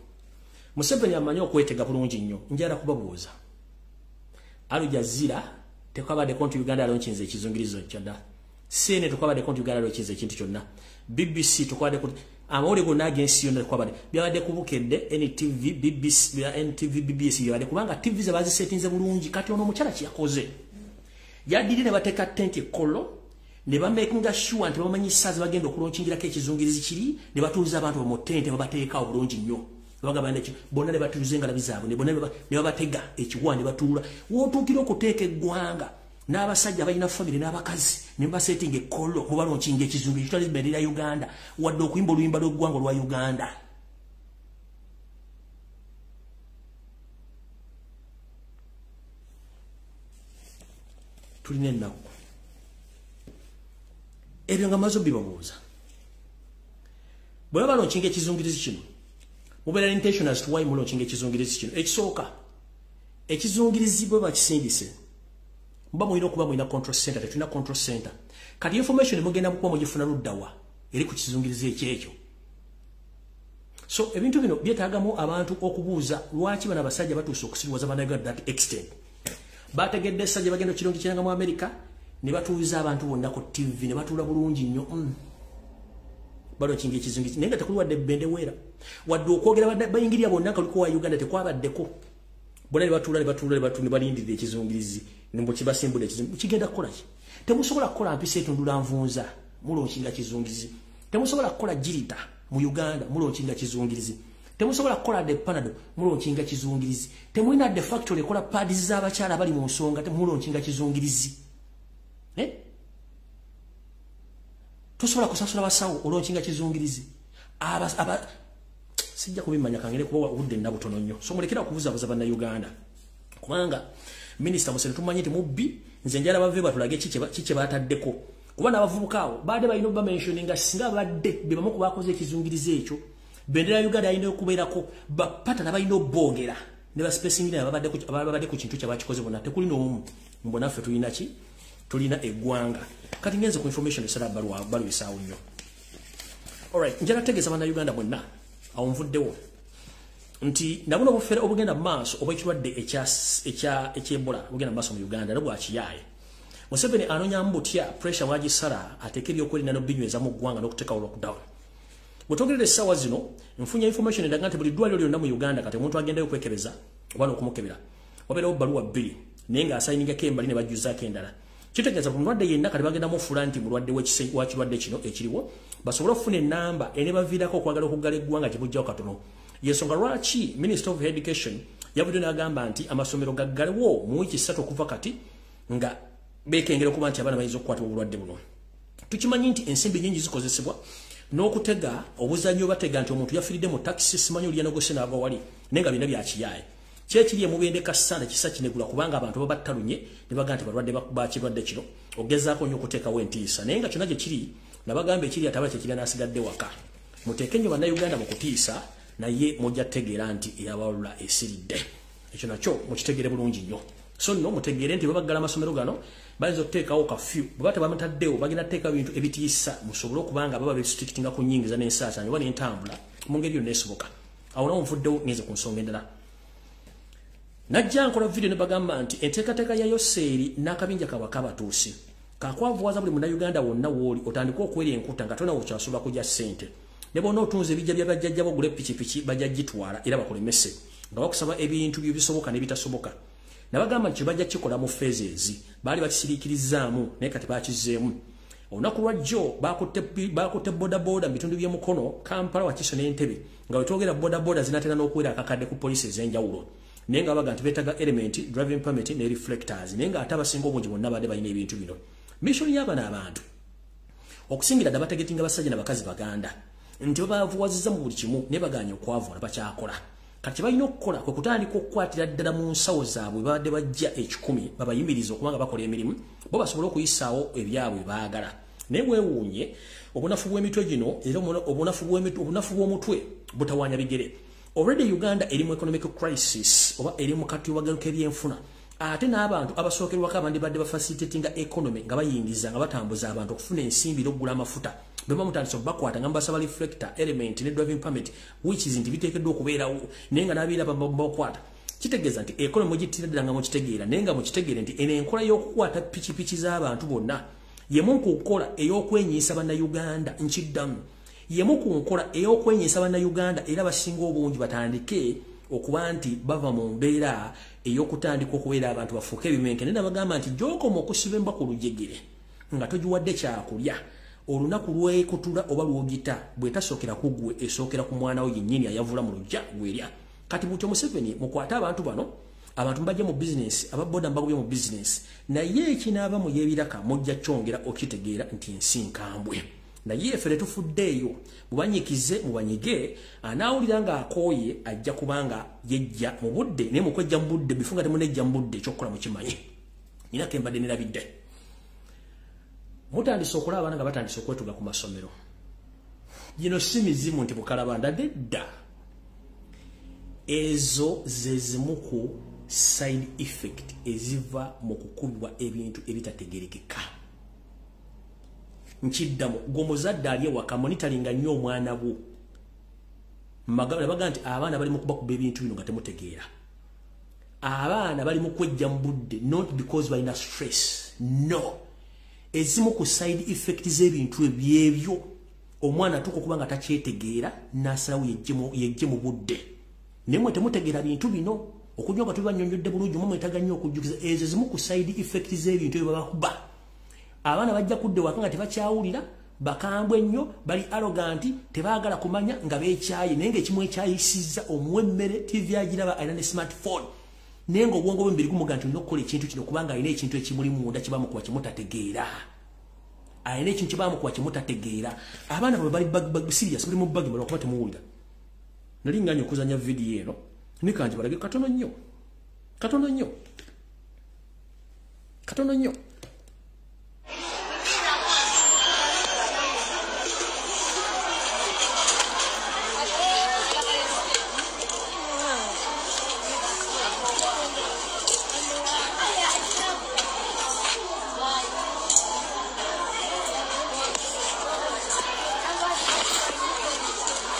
Museveni amanyi okwetega bulungi nnyo njala kubabuuza Alujazira tekabadde konti Uganda alonchize ekizungirizo kyonna CNN tekabadde konti Uganda alonchize ekintu kyonna BBC tekabadde konti amawulire gonna agensi yonna tekabadde byabadde kubukedde NTV BBC NTV BBC byabadde kubanga TV ze bazisetinze bulungi kati ono mukyala kiyakoze yadiri ne bateka tenti kollo ne bamakinga sure nti bamanyi sazi bagenda okulonchingirako ekizungirizi kiri ne batuuza abantu mu tente babateeka obulungi nnyo bagamba ndeki bonna ne batuuzenga labizaabwe ne bonna ne babatega ekiwa ne batuula wotuukira okuteeka eggwanga n'abasajja balina family n'abakazi ne basetting ekkollo mu balonchinga ekizungirizi kitali bendera Uganda wadde okuyimba oluyimba lw'eggwanga lwa Uganda tulina ennaku ebyo nga mazo bibabuuza bwe baloncinga ekizungirizi kino mubeera intention as to why muloncinga ekizungirizi kino ekisooka ekizungirizi bwe bakisindise mba mulina okuba mulina control center tetulina control center kati information mugenda mukuba mugifuna luddawa eri ku kizungirizi ekyekyo so ebintu bino byetaagamu abantu okubuuza lwaki bana basajja batuuse okusiriwaza Bannayuganda that extent bategedde sajja bagenda kirungi kiranga mu America ne batuuza abantu bonna ku TV ne batuula bulungi nnyo bado kingi ekizungirizi nenga tekuli wadde bendeweera wadde okwogera bayingirira bonna kaliko wa Uganda tekwabaddeko bonna ne batuula ne balindira ekizungirizi nimbo kibasimbula ekizungirizi kigenda kukola ki temusobola kukola mpisa etundula nvunza mulonkinga kizungirizi temusobola kukola jirita mu Uganda mulonkinga kizungirizi temusobola kukola de panado mulonkinga kizungirizi temulina de factory ekola pads z'abakyala bali mu nsonga temulonkinga kizungirizi tosobola kusasula basawo olonkinga kizungirizi sijja kubimanya kangere kuba obudde nabutono nnyo so mulekera okubuzabuza Bannayuganda kubanga Minister Museveni tumanyi nti mubbi nze njala bave batulage kike bataddeko kuba n'abavubuka abo baade balina obba mentioninga singa badde bebamu kubakoze ekizungirizi ekyo bendera ya Uganda ayina okubeerako bapatana balina obbogera ne ba space ngine ababadde ku kintu kyabakikoze bonna tekuli n'omu mbona ffe tulina ki tulina eggwanga kati ngenze ku information esala balwisaawo nnyo alright njala tegeza Bannayuganda bonna awo nvuddewo nti nabuno obufere obugenda mu maaso obw'ekirwadde eky'Ebola bugenda mu maaso mu Uganda nabwo akiyaaye Museveni anoonya mbutya pressure wagisala ateeka ebyokwerinda n'obbinyweza mu ggwanga n'okuteekawo lockdown Wetwogerera essawa zino nfunye information endaga nti buli ddwaliro lyonna mu Uganda kati omuntu agendayo kwekebeza oba n'okumukebera wabeerawo bbaluwa bbiri naye ng'asayiningako embali ne bajjuzaako endala. Kitegeeza ku mulwadde yenna kati bagenda mufuula nti mulwadde wa kirwadde kino ekiriwo basobole okufuna ennamba enebaviirako okwagala okuggala eggwanga gye bujjawo katono. Yensonga lwaki Minister of Education yavudde n'agamba nti amasomero gaggalewo mu wiiki 3 okuva kati nga beekengera okuba nti abaana bayinza okukwatibwa obulwadde buno. Tukimanyi nti ensimbi nnyingi zikozesebwa n'okutega obuzannyo batega nti omuntu yafiiridde mu taxi simanyi olyanogose n'ava wali naye nga bina byakiyaaye. Kyekiri emubende kasana kisa kinegula kubanga abantu babattalunye ne baga nti balwadde bakirwadde kino ogezaako nnyo okuteekawo entiisa naye nga kyonna gye kiri nabagamba ekiri ataba kyekiri n'asigadde waka. Muteeke nnyo bannayuganda mu kutiisa naye mujja tegeera nti eyawalula esiridde. Ekyo nakyo mukitegeere bulungi nnyo. So nno mutegeere nti babaggala amasomero gano bayinza okuteekawo kafyu bwe bate bamutaddewo bagenda kuteeka bintu ebitiisa musobole okubanga baba berestrictinga ku nnyingiza n'ensaasaanya oba n'entambula mu ngeri yonna esoboka. Awo nawo nvuddewo ngenze ku nsonga endala. Najja nkola video ne bagamba nti enteekateeka ya Yoseeri n'akabinja kabaka batuusi kakwavuwaza buli munnayuganda wonna wooli otandika okwera enkuta nga tona okyasobola kujja ssente ne bonna otunze ebijja bya bajjajja bo ogule pikipiki bajja gitwala era bakulemese nga bakusaba ebintu byebisoboka n'ebitasoboka. Nabagamba nti bajja kikola mu phases baali bakisiriikirizaamu naye kati bakizeemu. Olunaku lwajjo bakutte bodaboda mu bitundu by'emukono Kampala Wakiso n'Entebbe nga wetwogera bodaboda zinatera n'okuwera akakadde ku poliisi ez'enjawulo naye nga baga nti beetaga element driving permit ne reflectors naye nga ate abasinga obungi bonna badde balina ebintu bino. Mission y'abana abantu okusingira ddala bategetinga basajja n'abakazi baganda nti babaavuwazizza mu buli kimu ne baganya okwavuula bakyakola. Kati balina okukola kwe kutandika okukwatira ddala mu nsawo zaabwe babadde bajja 10 babayimiriza okubanga bakola emirimu bo basobole okuyisaawo ebyabwe baagala. Naye weewuunye obunafu bw'emitwe gino era obunafu bw'omutwe butawaanya bigere. Already Uganda eri mu economic crisis oba eri mu katibagalo k'ebyenfuna ate n'abantu abasookerwako abandi badde bafacilitatinga economy nga bayingiza nga batambuza abantu okufuna ensimbi n'okugula amafuta bema mutandisa bakwata nga mbasaba reflector element ne driving permit which is nti biteekeddwa okubeerawo naye nga n'abiira bakwata. Kitegeeza nti economy gitira ddala nga mukitegeera naye nga mukitegeere nti eno enkola y'okukwata pikipiki z'abantu bonna yemu ku nkola ey'okwenyiisa bannayuganda nkiddamu yemu ku nkola ey'okwenyiisa bannayuganda era basinga obungi batandike okuba nti bava mu mbeera ey'okutandika okubeera abantu bafuuke ebimenkene nabagamba nti gy'okoma okusiba embwa ku lujjegere nga togiwadde kyakulya olunaku lwekutula oba lwogita bwetasookera ku ggwe esookera ku mwana we yennyini ayavula mu lujja gwerya. Kati butyo Museveni mukwate abantu bano abantu mbajja mu business ababoda mbagobye mu business naye ekinaaba mu yeebiraka mujja kyongera okitegeera nti ensi nkambwe naye ffe tufuddeeyo mubanyikize mubanyige anaawulira nga akooye ajja kubanga yejja mu budde naye mukwejja mu budde bifunga temunejja mu budde ekyokukola mukimanyi ninako embadde nerabidde. Mutandise okulaba abaana nga batandise okwetuga ku masomero gino si mizimu nti bukalabanda dedda ezo ze zimu ku side effect eziva mu kukubibwa ebintu ebitategerekeka. Nkiddamu gomuzadde ali ewaka monitoringa nnyo omwana bwo baga nti abaana bali mu kubakuba ebintu bino nga temutegeera. Abaana bali mu kwejja mu budde not because balina stress no ezimu ku side effect z'ebintu ebyebyo omwana atuuka okuba nga takyetegeera n'asalawo yejje mu budde naye mwe temutegeera bintu bino okunywa nga tubibannyonnyodde bulungi mwe mwetaaga nnyo okujjukiza ezo zimu ku side effect z'ebintu ebyo babakuba. Abaana bajja kudde waka nga tebakyawulira bakambwe ennyo bali arroganti tebaagala kumanya nga beekyaye naye ng'ekimu ekyayisizza omuwa emmere TV agiraba alina ne smartphone naye ng'obwongo bwe mbiri gumuga nti olina okukola ekintu kino kubanga alina ekintu ekimuli munda kibamukuba kimutategeera alina ekintu kibamukuba kimutategeera. Abaana bwe bali serious bali mu bagi bali okuba temuwulira. Nali nganya okuzanya vidiyo eno nikanji balage katono nnyo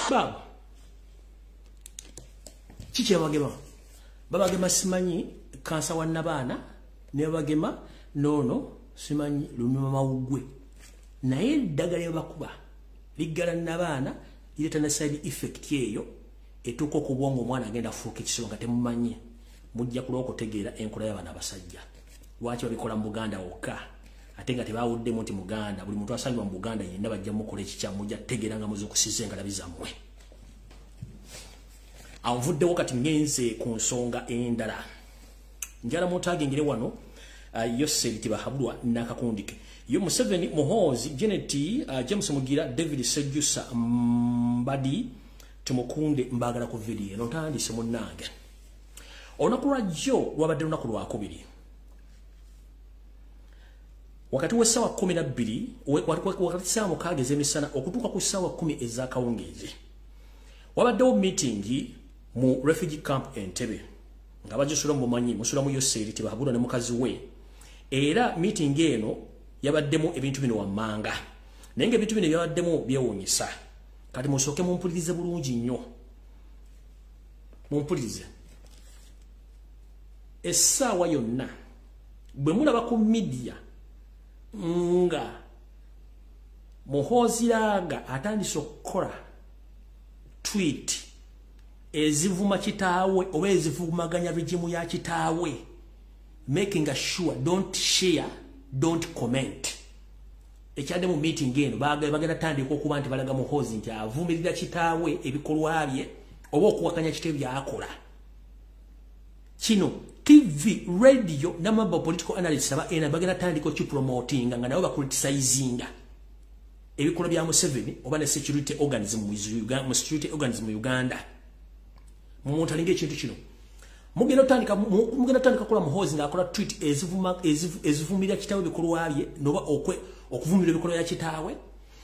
baba kiki abagema babagema simanyi kansa wa nabaana ne babagema nono simanyi lumima mawugwe naye eddagala lye bakuba liggala nabaana ileta na side effect yeyo etuko okubwongo omwana agenda afuuka ekisolo nga temumanye mujja kuloko tegeera enkola y'abaana abasajja lwaki babikola mu Buganda wokka ate nga tebawuddemu nti Muganda buli muntu asangibwa mu Buganda yenna bajja mukola ekikyamu mujja tegeera nga muze okusiza engalabi zammwe anvuddewo kati ngenze ku nsonga endala njala mutagengere wano Yose Tibahabulwa nakakundike yo Museveni Muhoozi Janet James Mugira David Sejusa Mbadi tumukunde mbagala ku video notandise munnange onakulwa jo lwabadde lunaku lwakubiri wakati w'essaawa 12 wakati saa mukaaga ez'emisana okutuuka ku ssaawa 10 ez'akawungeezi wabaddewo meeting mu refugee camp Entebbe nga bajisula mu manyi musula mu Yose Tibahabulwa ne mukazi we era meeting eno yabaddemu ebintu bino wammanga naye ebintu bino yabaddemu byewuunyisa kati musooke mumpulirize bulungi nnyo mumpulirize essaawa yonna bwe mulaba ku media nga Muhoozi Langa atandise okukola tweet ezivuma kitaawe oba ezivumaganya regimu ya kitaawe making sure don't share don't comment ekyadde mu meeting eno bagenda tandika okuba nti balaga Muhoozi nti avumirira kitaawe ebikolwa bye oba okuwakanya kitaawe byakola kino TV radio namaba political analysts aba ena bagenda tandika okupromoting nga nabo bacriticizing ebikolwa bya Museveni oba ne security organism mu Uganda mumuntu alinga ekintu kino mugenda tandika kola Muhoozi nga akola tweet ezivumira kitaawe bikolwa bye noba okuvumira bikolwa ya kitaawe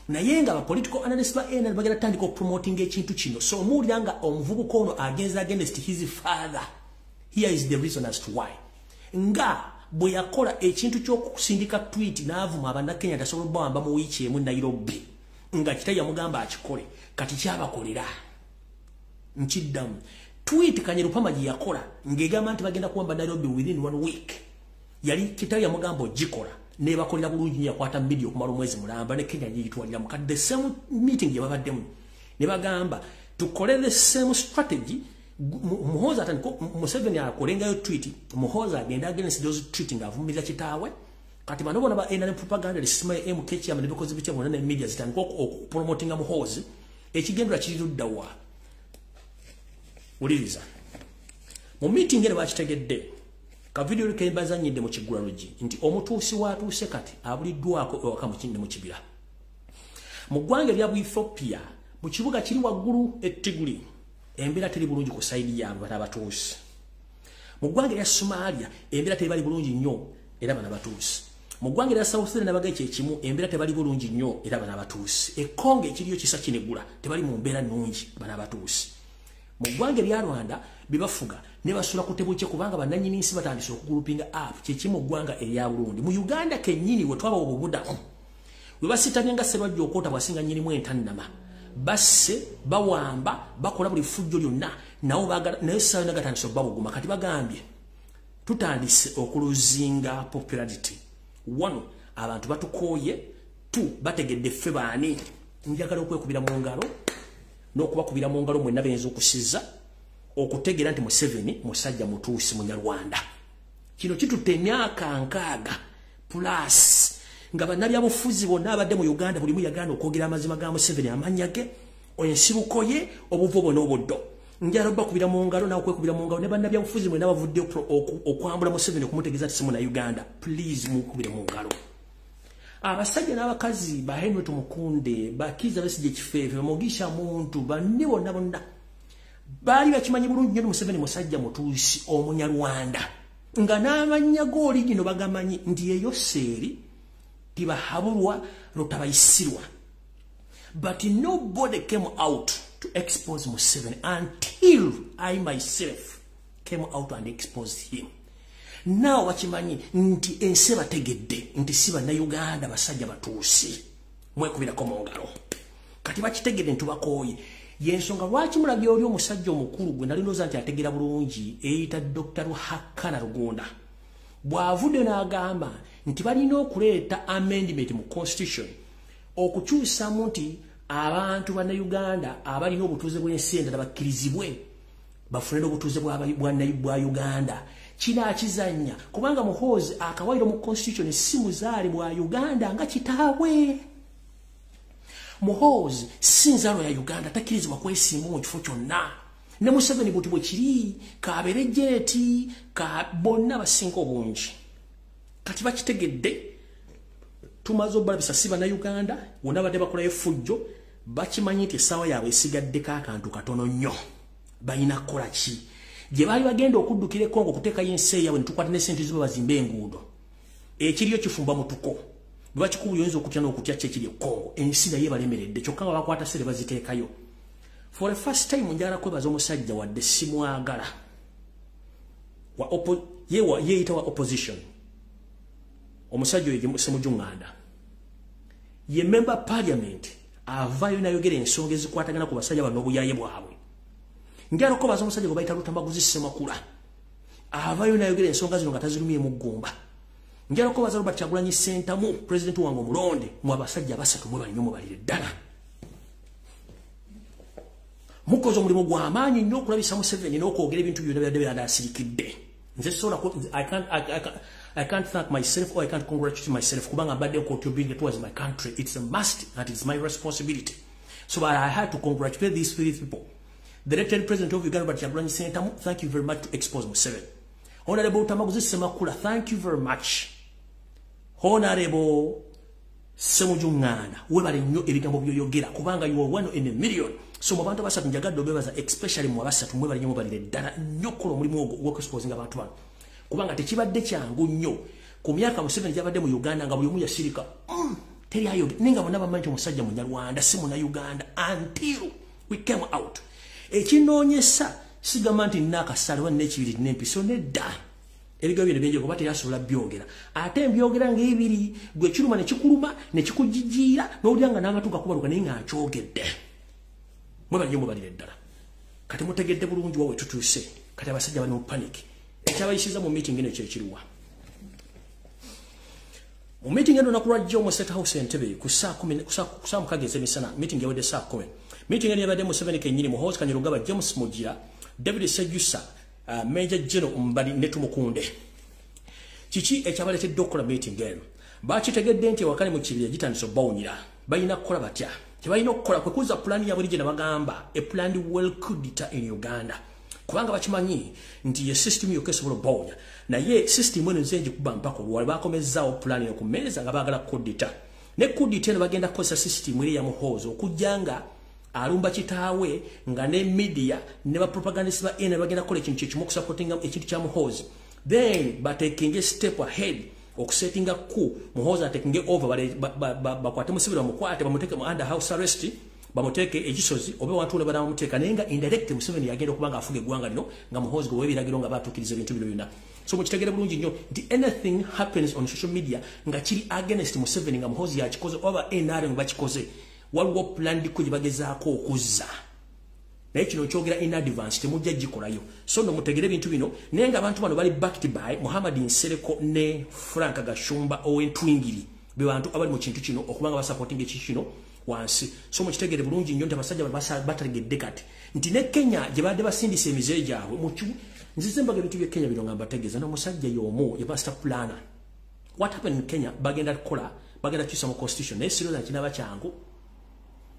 naye nga political analysts ba ena bagenda tandika okupromoting ekintu kino so muulira nga omuvubuka ono against his father. Here is the reason as to why. Nga bwe yakola ekintu ky'okusindika tweet n'avuma abannakenya tasobola bamba mu wiiki emu Nairobi nga kitaawe yamugamba akikole kati kyabakolera nkiddamu tweet Kanyerupama gye yakola ng'egamba nti bagenda kuwamba Nairobi within 1 week yali kitaawe yamugamba ogikola nebakolera bulungi nnyo yakwata video okumala omwezi mulamba ne Kenya yitwalira mu kati the same meeting gye babaddemu ne bagamba tukole the same strategy. Muhoozi atandika Museveni akolengayo tweet Muhoozi agenda against those tweeting avumiriza kitaawe kati bano bona ba ena ne propaganda lisima MK chairman ne bikozi biche bona ne media zitandika okupromotinga Muhoozi ekigendera kiriruddawa uliriza mu meeting eno bakitegedde ka video kembazanyidde mu KIGULA LUJJI nti omutuusi watuuse kati abuliddwako ewaka mu kibira mu ggwanga lya Ethiopia mu kibuga kiri waggulu ettiguli Embera teri bulungi ku side ya abatuusi mu ggwanga lya Somalia Embera teri bali bulungi nnyo era bana batuusi mu ggwanga lya South Sudan nabagaye ekimu Embera tebali bulungi nnyo era bana batuusi ekonge ekiriyo kisa kinegula tebali mu mbeera nnungi bana batuusi mu ggwanga lya Rwanda bibafuga ne basula ku tebuche kubanga bananyini nsi batandise okugulupinga app kyekimu ggwanga erya Burundi mu Uganda kennyini we twaba obubuda we basitanye nga Sserwajja okota bwasinga nyini mu entannama basse bawamba bakola buli fujjo lyonna nawo bagala naye sayo nagatandise babuguma kati bagambye tutandise okuluzinga popularity 1 abantu batukoye 2 bategedde ffe baani njagala okwekubira mu ngalo n'okubakubira mu ngalo mwenna benzo okusiza okutegera nti Museveni musajja mutuusi munyarwanda kino kitutte emyaka 6 plus nga bannabya bufuzi bonna abadde mu Uganda buli mu yaganda okwogera amazima ga Museveni amanyage ensibuko ye obuvo bonna obuddo njala bakubira mu ngalo na okwekubira mu ngalo ne bannabya bufuzi mwe nabavudde okwambula Museveni okumutegeeza ati simu na Uganda please mukubire mu ngalo abasajja n'abakazi ba Henry Tumukunde bakiza Besigye Kifeeve Mugisha Muntu banne bonna bali bakimanyi bulungi nnyo Museveni musajja mutuusi omunyarwanda nga n'amanya goli gino bagamanyi ndi eyo seeri Tibahabulwa Lutabayisirwa. But nobody came out to expose Museveni until I myself came out and exposed him. Now wachimanyi nti ense bategedde nti siba na Uganda basajja batuusi mwekubira komongalo kati bakitegedde ntubakoyi yensonga lwaki mulabye oli omusajja omukulu gwe nalinoza nti ategera bulungi eyita Dr. Ruhakana Rugunda bwavudde n'agamba nti balina okuleeta amendment mu constitution okukyusamu nti abantu bana Uganda abali n'obutuze bw'ensi endala bakkirizibwe bafune n'obutuze bwa Uganda kina akizanya kubanga Muhoozi akawairo mu constitution si muzaali bwa Uganda nga kitaawe Muhoozi si nzalo ya Uganda takkirizibwa kwesimba mu kifo kyonna ne Museveni buti bwe kiri kaabere jeti ka bonna basinga obungi kati bakitegedde tumazo balabisa siba na Uganda wona badde bakola effujjo bakimanyi nti essaawa yaabwe esigaddeko akantu katono nnyo balina kukola ki gye baali bagenda okuddukira Kongo kuteekayo ensi yaabwe ne tukwata ne sente zibo bazimbe enguudo ekiriyo kifumba mutuko bwakikubu yonzo okutya n'okutya kyekiri Kongo ensi naye balemeredde kyokka nga bakwata sere baziteekayo for the first time njagala kwebaza omusajja wadde simwagala yeeyita wa opposition omusajja oyo Semujunganda ye member parliament avaayo nayogera ensonga ezikwatagana ku basajja bano obuyaye bwabwe njagala kwebaza omusajja gwe bayita Lutambaguzi Ssemakula avaayo nayogera ensonga zino nga tazirumye mu ggumba njagala kwebaza Robert Kyagulanyi Ssentamu president wange omulonde mu abasajja basatu mwe balimu balire ddala mukoze omulimu gw'amaanyi nnyo okulabisa Museveni n'okwogera ebintu byonna byadde byandasirikidde nze sola I can't thank myself or I can't congratulate myself kubanga mbadde contributing towards my country. It's a must and it's my responsibility. So but I had to congratulate these three people. The elected president of Uganda, Robert Kyagulanyi Ssentamu, thank you very much to expose Museveni. Honorable Lutambaguzi Ssemakula, thank you very much. Honorable Semujunganda, webale nnyo ebigambo byoyogera kubanga you are one in a million. So mu bantu basatu njagadde obebaza especially mu basatu mwe bali nnyo balire ddala nnyo kola omulimu gw'okuexposing abantu bano. Kubanga tekibadde kyangu nnyo ku myaka Museveni gyabadde mu Uganda nga buli omu yasirika teri ayogera ninga bonna bamanyi nti omusajja Munyarwanda si muna Uganda until we came out ekinoonyesa sigamba nti NAKACWA wano n'ekibiri n'empiso nedda ebigambo bino bingi kuba teyasobola byogera ate mbyogera ng'ebiri gwe kiruma ne kikuluma ne kikujijiira n'owulira nga n'amatu gakubaluka naye nga akyogedde mwe bali nnyo balire ddala kati mutegedde bulungi wawe tutuuse kati abasajja bali mu panic ekyabayisiza mu meeting eno kyekiriwa mu meeting eno nakulwajja mu State House Entebbe ku saa 10 emisana meeting yawedde saa 10 meeting eno yabadde Museveni kennyini Muhoozi Kanyarugaba James Mugira David Sejjusa Major General Mbali ne Tumukunde kiki ekyabaleetedde okukola meeting eno bakitegedde nti wakali mu kibira gitandise obbawunyira balina kukola batya tebalina okukola kwekuza pulaani ya buli gye nabagamba a planned well could in Uganda kubanga bakimanyi nti ye system yokka esobola obbawunya naye system eno nze ngikuba mpaka olwali bakomezzaawo pulaani ku mmeeza nga baagala kudita ne kudita eno bagenda kukozesa system eri ya Muhoozi okujja nga alumba kitaawe nga ne media ne bapropagandist ba ene bagenda kukola ekintu kyekimu okusupportinga ekintu kya Muhoozi then batekinge step ahead okusetinga ku Muhoozi atekinge over bakwate Museveni bamukwate bamuteeke mu under house arrest bamuteeke ekisozi obe wantu ne banamuteeka naye nga indirect Museveni yagenda okubanga afuga eggwanga lino nga Muhoozi gwe webiragiro nga batuukiriza ebintu bino byonna so mukitegere bulungi nnyo nti anything happens on social media nga kiri against Museveni nga Muhoozi yakikoze oba NRM bakikoze waliwo plan diko gye bagezaako okuzza naye kino kyogera in advance temujja gikolayo so no mutegere ebintu bino naye nga abantu bano bali backed by Muhammad Nsereko ne Frank Gashumba Owen Twingiri be bantu abali mu kintu kino okubanga basupporting ekintu kino wansi so mukitegere bulungi nnyo nti abasajja batalegedde kati nti ne Kenya gye badde basindisa emize gyabwe mukibu nzizembaga ebintu bye Kenya bino nga mbategeeza n'omusajja y'omu ye master planner what happened in Kenya bagenda kukola bagenda kyusa mu constitution naye siroza kinaba kyangu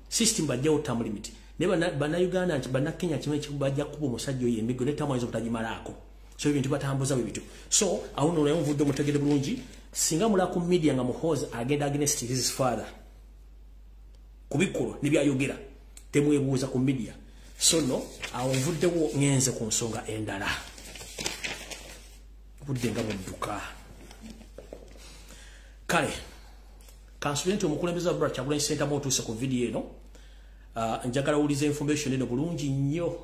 system bajjawo term limit ne bana Uganda nti bana Kenya kimwe kibajja kuba omusajja oyo emigo ne tamu ezo butagimalaako so ebintu batambuza bwe bitu so awo no nayo mvudde mutegere bulungi singa mula ku media nga Muhoozi agenda against his father kubikolo nibyayogera temwebuuza ku media so no awo mvuddewo ngenze ku nsonga endala budde nga budduka kale kansulenti omukulembeze wa Robert Kyagulanyi Ssentamu otuuse ku video eno njagala ulize information eno bulungi nnyo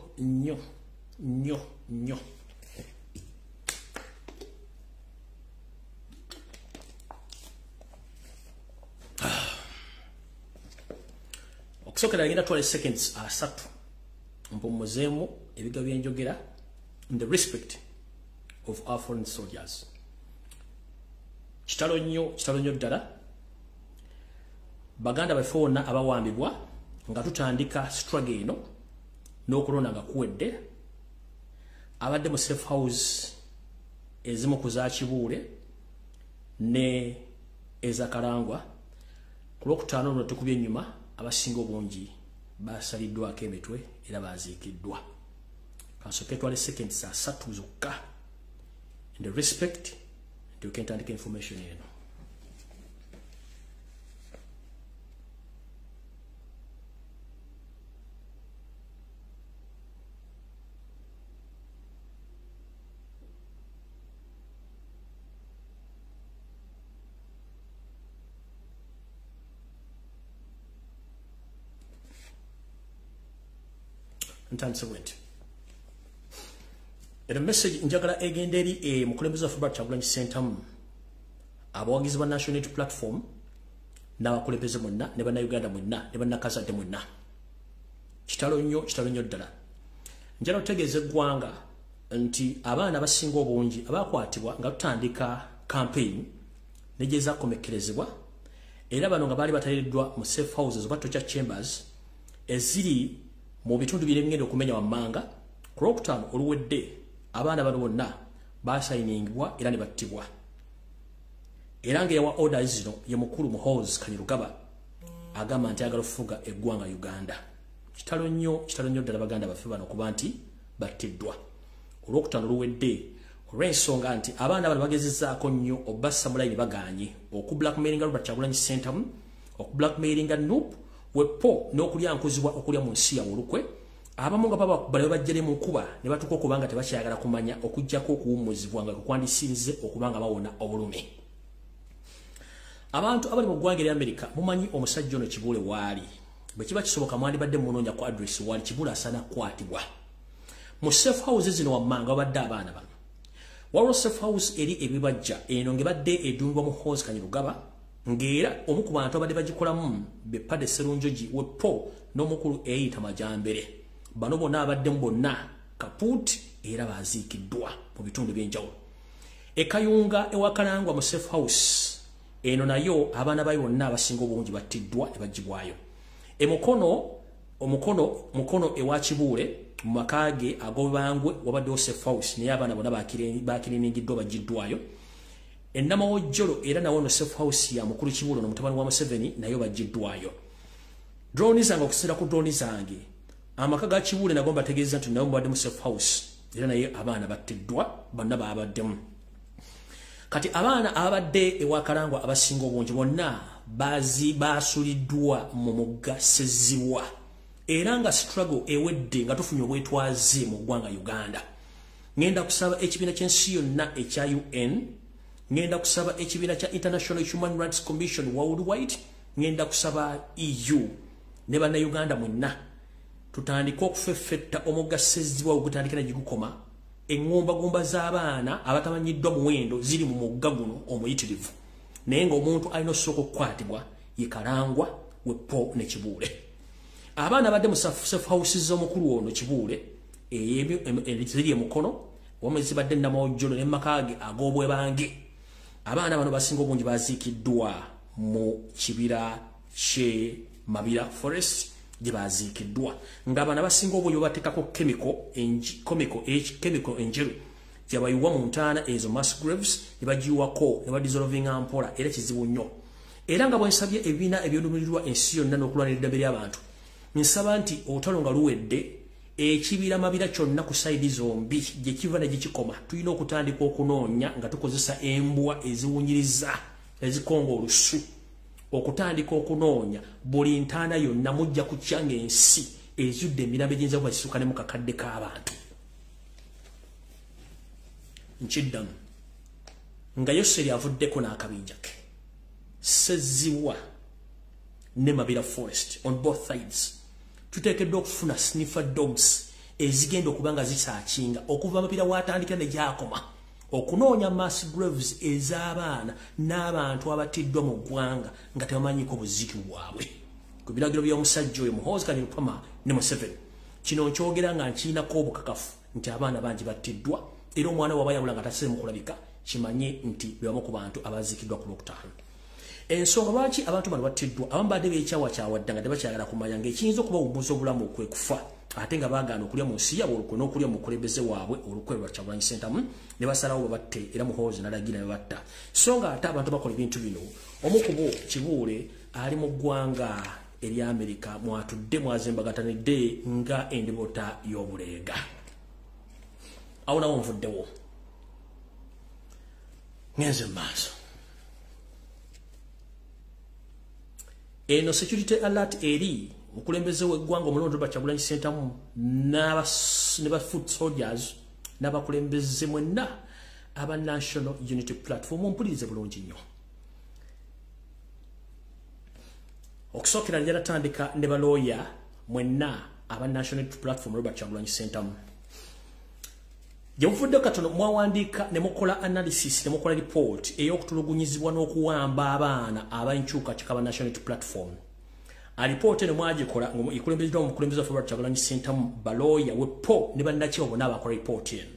okusokera agenda 20 seconds asatu mpumuzeemu ebiga byenjogera in the respect of our foreign soldiers kitalo nnyo ddala baganda baffe wonna abawambibwa nga tutandika struggle eno n'okulonda nga kuwedde abadde mu safe house ezimu ku za Kibuule ne eza Kalangwa ku Lwokutaano luno tukubye ennyuma abasinga obungi basaliddwako emitwe era baziikiddwa. Kansooke twale seconds 3 zokka in the respect nti okentandika information eno. Ntandise era message njagala egenda eri mukulembeze wa Robert Kyagulanyi Ssentamu abawagizi ba National Unity Platform n'abakulembeze mwenna ne bannayuganda mwenna ne bannakazadde mwenna. Kitalo nnyo ddala. Njala otegeeza eggwanga nti abaana abasinga obungi abakwatibwa nga tutandika campaign nejeza komekerezebwa era bano nga bali bataliddwa mu safe houses oba torture chambers eziri mu bitundu birengendo okumenya wammanga. Ku Lwokutaano oluwedde abaana bano bonna basayiningibwa era ne battibwa. Era nga yawa orders zino ye mukulu Muhoozi Kanyirugaba agamba nti agala okufuga eggwanga Uganda. Kitalo nnyo ddala baganda baffe bano kuba nti battiddwa. Olwokutaano oluwedde olw'ensonga nti abaana bano bagezezzaako nnyo obassa mu layini baganye okublackmailinga Robert Kyagulanyi Ssentamu, okublackmailinga Nuupu wepo n'okulyankuzibwa okulya mu nsi ya olukwe. Abamu nga bale bajjere mu kuba ne batuko kubanga tebakyagala kumanya okujjako okuwummuzibwa nga kukwandisinze okubanga bawona obulume. Abantu abali mu ggwanga erya America mumanyi omusajja ono Kibuule waali. Bwe kiba kisoboka mwandibadde munoonya ku address waali Kibuule asana kwatibwa. Mu safe house zino wammanga babadde abaana bano. Waliwo safe house eri ebibajja eno ngebadde edundwa Muhoozi Kanyirugaba ng'era omu ku bantu abadde bagikolamu Bepade Sserunjogi wepo n'omukulu eyita Majambere. Bano bonna abaddemu bonna kapuuti era baziikiddwa mu bitundu by'enjawulo. Ekayunga ewa Kalangwa mu safe house eno nayo abaana bayo bonna abasinga obungi battiddwa ne bagibwayo. Mukono ewa Kibuule mu makaage ag'Obubangwe wabaddewo safe house naye abaana bonna bakiriningiddwa bagiddwayo. Namajje era nawo no safe house ya mukulu Kibuule n'omutabani wa Museveni nayo bagiddwayo. Drone zange okusira ku drone zange amaka ga Kibuule nago bategeeza nti nawo mbadde mu safe house era naye abaana battiddwa bonna babaddemu. Kati abaana abadde ewa Kalangwa abasinga obungi bonna basuliddwa mu mugga Sseziwa era nga struggle ewedde nga tufunye obwetwaze mu ggwanga Uganda. Ngenda kusaba ekibiina ky'ensi yonna ekya UN, ngenda kusaba ekibiina kya International Human Rights Commission worldwide, ngenda kusaba EU ne bannayuganda mwenna tutandika okufeffetta omugga Sseziwa ogutandikira gigukoma. Engomba z'abaana abatamanyiddwa muwendo ziri mu mugga guno omuyitirivu naye ng'omuntu alina osooka okukwatibwa ye Kalangwa wepo ne Kibuule. Abaana badde mu safe houses z'omukulu ono Kibuule ziri emukono wamwe zibadde Namajje ne makaage ag'Obwebange. Abaana bano basinga obungi baziikiddwa mu kibira kye Mabira Forest gye baziikiddwa ng'abaana basinga obungi bateekako chemical enjeru gye bayiwa mu ntaana ezo mass graves ne bagiyiwako ne badissolvinga mpola era kizibu nnyo. Era nga bwensabye ebibiina ebyolumirirwa ensi yonna n'okulwanira eddembe ly'abantu nsaba nti olutalo nga luwedde ekibira Mabira kyonna ku sayidi zombi gye kiva ne gye kikoma tulina okutandika okunoonya nga tukozesa embwa eziwunyiriza ezikonga olusu okutandika okunoonya buli ntaana yonna mujja kukyanga ensi ezudde emirambo egyinza kuba kisukane mu kakadde k'abantu. Nkiddamu nga Yoseri avuddeko n'akabinja ke Sseziwa ne Mabira Forest on both sides tuteekeddwa okufuna sniffer dogs ezigenda okuba nga zisaakinga okuva Mabira watandikira ne gyakoma okunoonya mass graves ez'abaana n'abantu abattiddwa mu ggwanga nga tebamanyiko buziiki bwabwe ku biragiro by'omusajja oyo Muhoozi Kanyirugaba ne Museveni. Kino nkyogera nga nkirinako obukakafu nti abaana bangi battiddwa era omwana wabayawula nga tasire mu kulabika kimanye nti bebamu ku bantu abaziikiddwa ku Lwokutaano. ensonga lwaki abantu bano battiddwa abamu badde beekyawakyawada nga tebakyagala kumanya ng'ekiyinza okubawummuza obulamu okwekufa ate nga baagaana okulya mu nsi yabwe olukwe n'okulya mu bukulembeze waabwe olukwe lwa Kyagulanyi Ssentamu ne basalawo babatte era muhoozi n'alagira ne babatta so nga ate abantu bakola ebintu bino omu ku bo Kibuule ali mu ggwanga eri Amerika mwatudde mwazembagatanidde nga endibota y'obuleega awo nawo nvuddewo ngenze mu maaso eno security alert eri mukulembeze w'eggwanga omulonde lwa Kyagulanyi Ssentamu ne ba foot soldiers n'abakulembeze mwenna aba National Unity Platform mpulirize bulungi nnyo okusookera njala tandika ne balooya mwenna aba National Unity Platform lwa Kyagulanyi Ssentamu Jemufudde katono mwawandiika ne mukola analysis ne mukola report ey'okutulugunyizibwa n'okuwamba abaana abanchuka kikaba National Unity Platform. A report ne mwagikola ngo ikulembezedwa omukulembeze wa Kyagulanyi Ssentamu baloya wepo ne bannakyo bonna abakola report eno.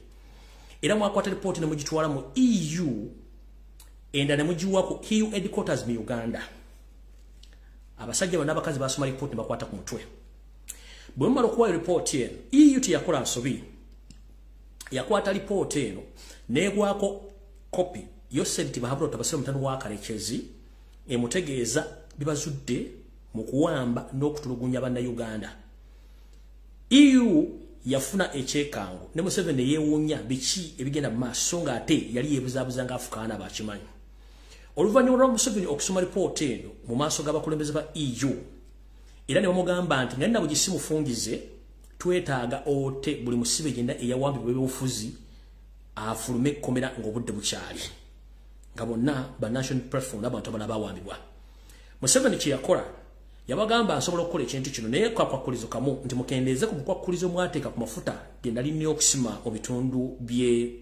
Era mwakwata report ne mugitwala mu EU enda ne mugiwako KU headquarters mu Uganda. Abasajja bonna abakazi basoma report ne bakwata ku mutwe. Bwe mmala okuwa report eno EU tiyakola nsobi. Yakwata report eno negwako copy yosediti bahabro tabasira mutano wa kalekezi emutegeeza bibazudde mu kuwamba n'okutulugunya banna Uganda. EU yafuna echekango ne Museveni yewunya biki ebigenda mu maaso nga ate yali yebuzabuza nga Afukana bakimanyi. Oluvannyuma lwa Museveni okusoma report eno mu maaso g'abakulembeze ba EU era ne bamugamba nti nga nabo gisimufungize twetaaga ote buli musibe genda eyawambi bw'obufuzi afulume komera ng'obudde bukyali nga bonna ba National Platform n'abantu abana bawambibwa. Museveni kye yakola yabagamba asobola okukola ekintu kino naye kwakwakulizo kamu nti mukendeeze ku bukwakulizo mwateeka ku mafuta genda linnya okusima mu bitundu bye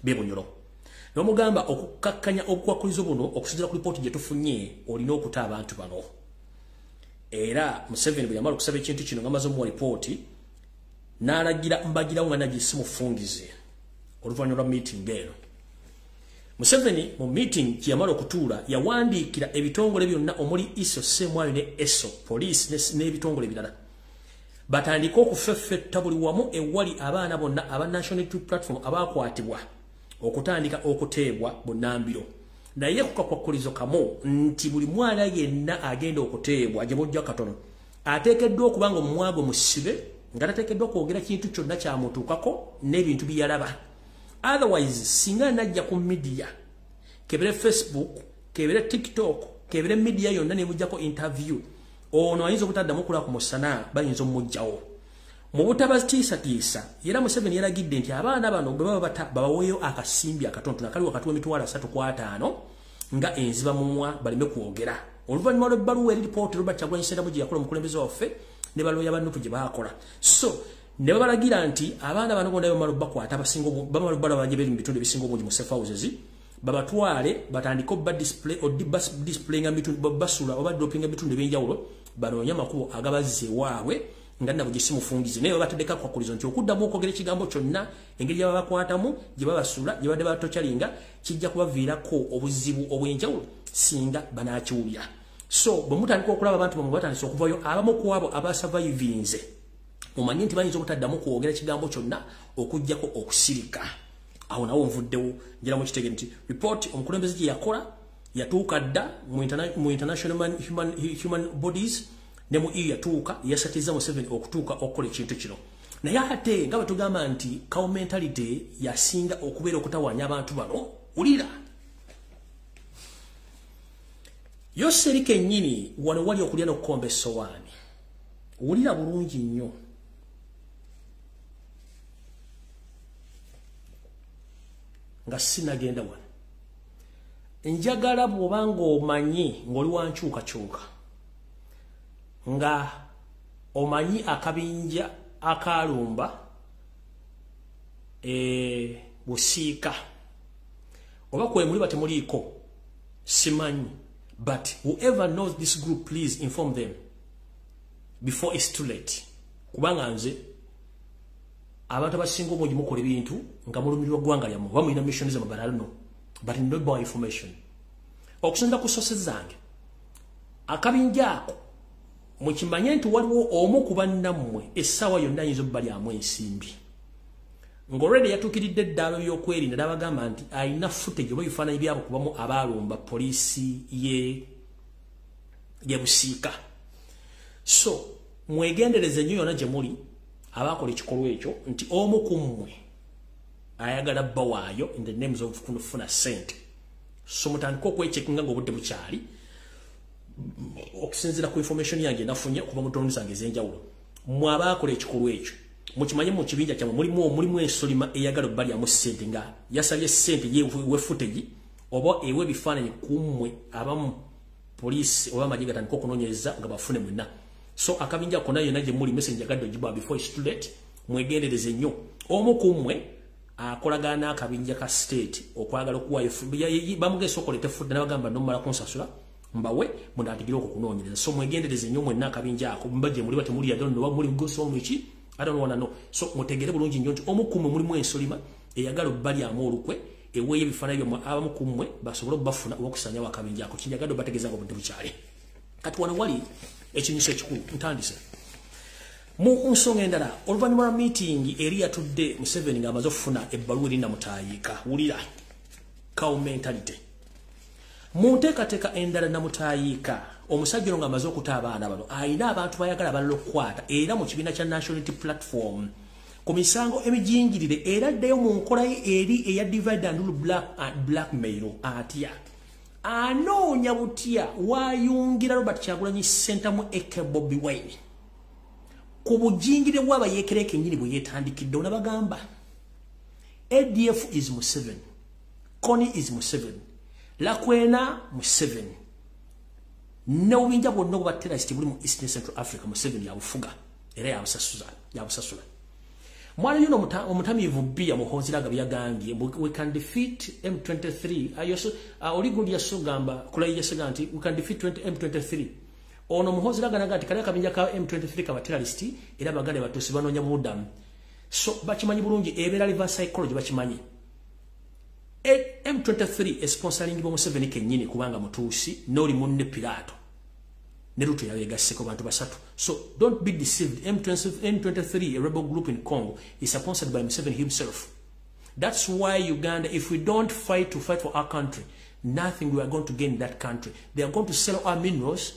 Bunyoro. Bamugamba okukakkanya obukwakulizo buno okusinziira ku lipooti gye tufunye olina okuta abantu bano. Era Museveni bwe yamala okusaba ekintu kino nga amaze mu report n'alagira mbagirawo nga nagisimufungize oluvannyuma lwa meeting eno. Museveni mu meeting kye yamala okutuula yawandiikira ebitongole byonna omuli ISO, Semwayo ne ESO, police n'ebitongole ebirala batandika okufeffetta buli wamu ewali abaana bonna aba National Unity Platform abakwatibwa okutandika okuteebwa bunnambiro. Naye kukakwakulizo kamu nti buli mwana yenna agenda okuteebwa gye bojja katono ateekeddwa okuba nga omumwago musibe nga tateekeddwa kwogera kintu kyonna kyamutuukako n'ebintu byalaba. Otherwise singa najja ku media kebere Facebook kebere TikTok kebere media yonna ne mujjako interview ono ayinza obutaddamu kula ku musana bayinza omujjawo mu butabatiisa era Museveni yaragidde nti abaana bano bwe baba babaweeyo akasimbi akatonto nakali wakati w'emitwalo 3.5 nga enziba mumwa baleme kwogera. Oluvannyuma lw'ebbaluwa eri report Robert Kyagulanyi Ssentamu gye yakola omukulembeze waffe ne balooya bannuku gye baakola so ne babalagira nti abaana bano bonna bamala bakwata abasinga bamala balaba gye beri mu bitundu ebisinga obungi mu safe houses babatwale batandika obba display o display nga bitundu basula oba dropping nga bitundu ebyenjawulo banoonya makubo agabazze waabwe nga nabo gisimufungize naye batadeka kwa kulizo nti okuddamu okwogera ekigambo kyonna engeri gy'ababa bakwatamu gye babasula gye badde batokyalinga kijja kubaviirako obuzibu obw'enjawulo singa banaakiwulira. So bwe mutandika okulaba abantu bamwe batandise okuvayo abamu ku abo abasurvivinze omanyi nti bayinza obutaddamu kwogera ekigambo kyonna okuggyako okusirika. Awo nawo nvuddewo njira mu kitege nti report omukulembeze gye yakola yatuuka dda mu international human bodies ne mu EU yatuuka yasatiza Museveni okutuuka okukola ekintu kino. Naye ate nga batugamba nti cow mentality yasinga okubeera okutawanya abantu bano ulira Yoseri kennyini wano wali okulya n'okukomba essowaani ulira bulungi nnyo. Nga sinagenda wano njagala bw'obanga omanyi ng'oli wankyukakyuka nga omanyi akabinja akalumba busiika oba kwemuli batemuliiko simanyi but whoever knows this group please inform them before it's too late kubanga nze abantu abasinga obungi mukola ebintu nga mulumirwa ggwanga lyammwe oba mulina missions amabalalo no but no more information okusinza ku sources zange akabinja ako mukimanye nti waliwo omu ku bannammwe essaawa yonna ayinza obbalyamu ensimbi ng'olwedde yatuukiridde eddaalo y'okwerinda n'abagamba nti alina footage oba ebifaananyi byabo kubamu abaalumba poliisi ye Busiika. So mwegendereze nnyo yonna gye muli abaakola ekikolwa ekyo nti omu ku mmwe ayagala bba waayo in the names of kufuna ssente. So mutandika okwecekinga ng'obudde bukyali okusinziira ku information yange nafunye okuva mu tonzi zange ez'enjawulo. Mmwe abaakola ekikolwa ekyo mukimanye mu kibinja kyammwe mulimu ensolima eyagala obbalyamu ssente nga yasabye ssente yewe footage oba ewe ebifaananyi ku mmwe abamu poliisi oba amagye gatandika okunoonyereza nga bafune mwenna. So akabinja konna yonna gye muli message yagadde ogibwa before it's too late. Mwegendereze nnyo. Omu ku mmwe akolagana n'akabinja ka state okwagala okuwaayo bamugesa okolete footage n'abagamba nomala kunsasula mbawe mundatigire okukunoonyereza. So mwegendereze nnyo mwenna akabinja ako mbagye muli bati muli yadonno oba muli goso mwiki I don't wanna know. So mutegere bulungi nnyo nti omu ku mmwe mulimu ensolima eyagala obbalyamu olukwe eweeyo ebifaananyi byomwe abamu ku mmwe basobole obbafuna okusanya wakabinja ako kinyagadde obategeeza nga obudde bukyali. Kati wano wali ekinyuso ekikulu ntandise mu nsonga endala oluvannyuma lwa meeting eri yatudde Museveni ng'amaze okufuna ebbaluwa eri Namutayiika. Wulira cow mentality mu nteekateeka endala Namutayiika omusajja ono ng'amaze okuta abaana bano ayina abantu bayagala balala okukwata era mu kibiina kya National Unity Platform ku misango emijingirire era addeyo mu nkola ye eri eya divide and rule blackmail atya anoonya butya waayungira Robert Kyagulanyi Center mu Eke Bobi Wine ku bujingire bw'abayeekera kennyini bwe yeetandikidde onabagamba ADF is Museveni, Kony is Museveni, Lakwena Museveni, n'obubinja bwonna obwa terrorist buli mu East and Central Africa Museveni yabufuga era yabusasula. Mwana yuno omutamiivu bia muhonziraga byagambye we can defeat M23 oliguli yasogamba kulayi yasaga nti we can defeat M23 ono muhonziraga nagati kale kabinja ka M23 kaba terrorist era bagale batusi banoonya budamu. So bakimanyi bulungi ebeera reverse psychology bakimanyi. M23 sponsoring bo Museveni kennyini kubanga mutuusi n'oli munne Pilato ne Ruto yabegasseko bantu basatu. So don't be deceived. M23, a rebel group in Congo, is sponsored by Museveni himself. That's why Uganda, if we don't fight for our country, nothing we are going to gain in that country. They are going to sell our minerals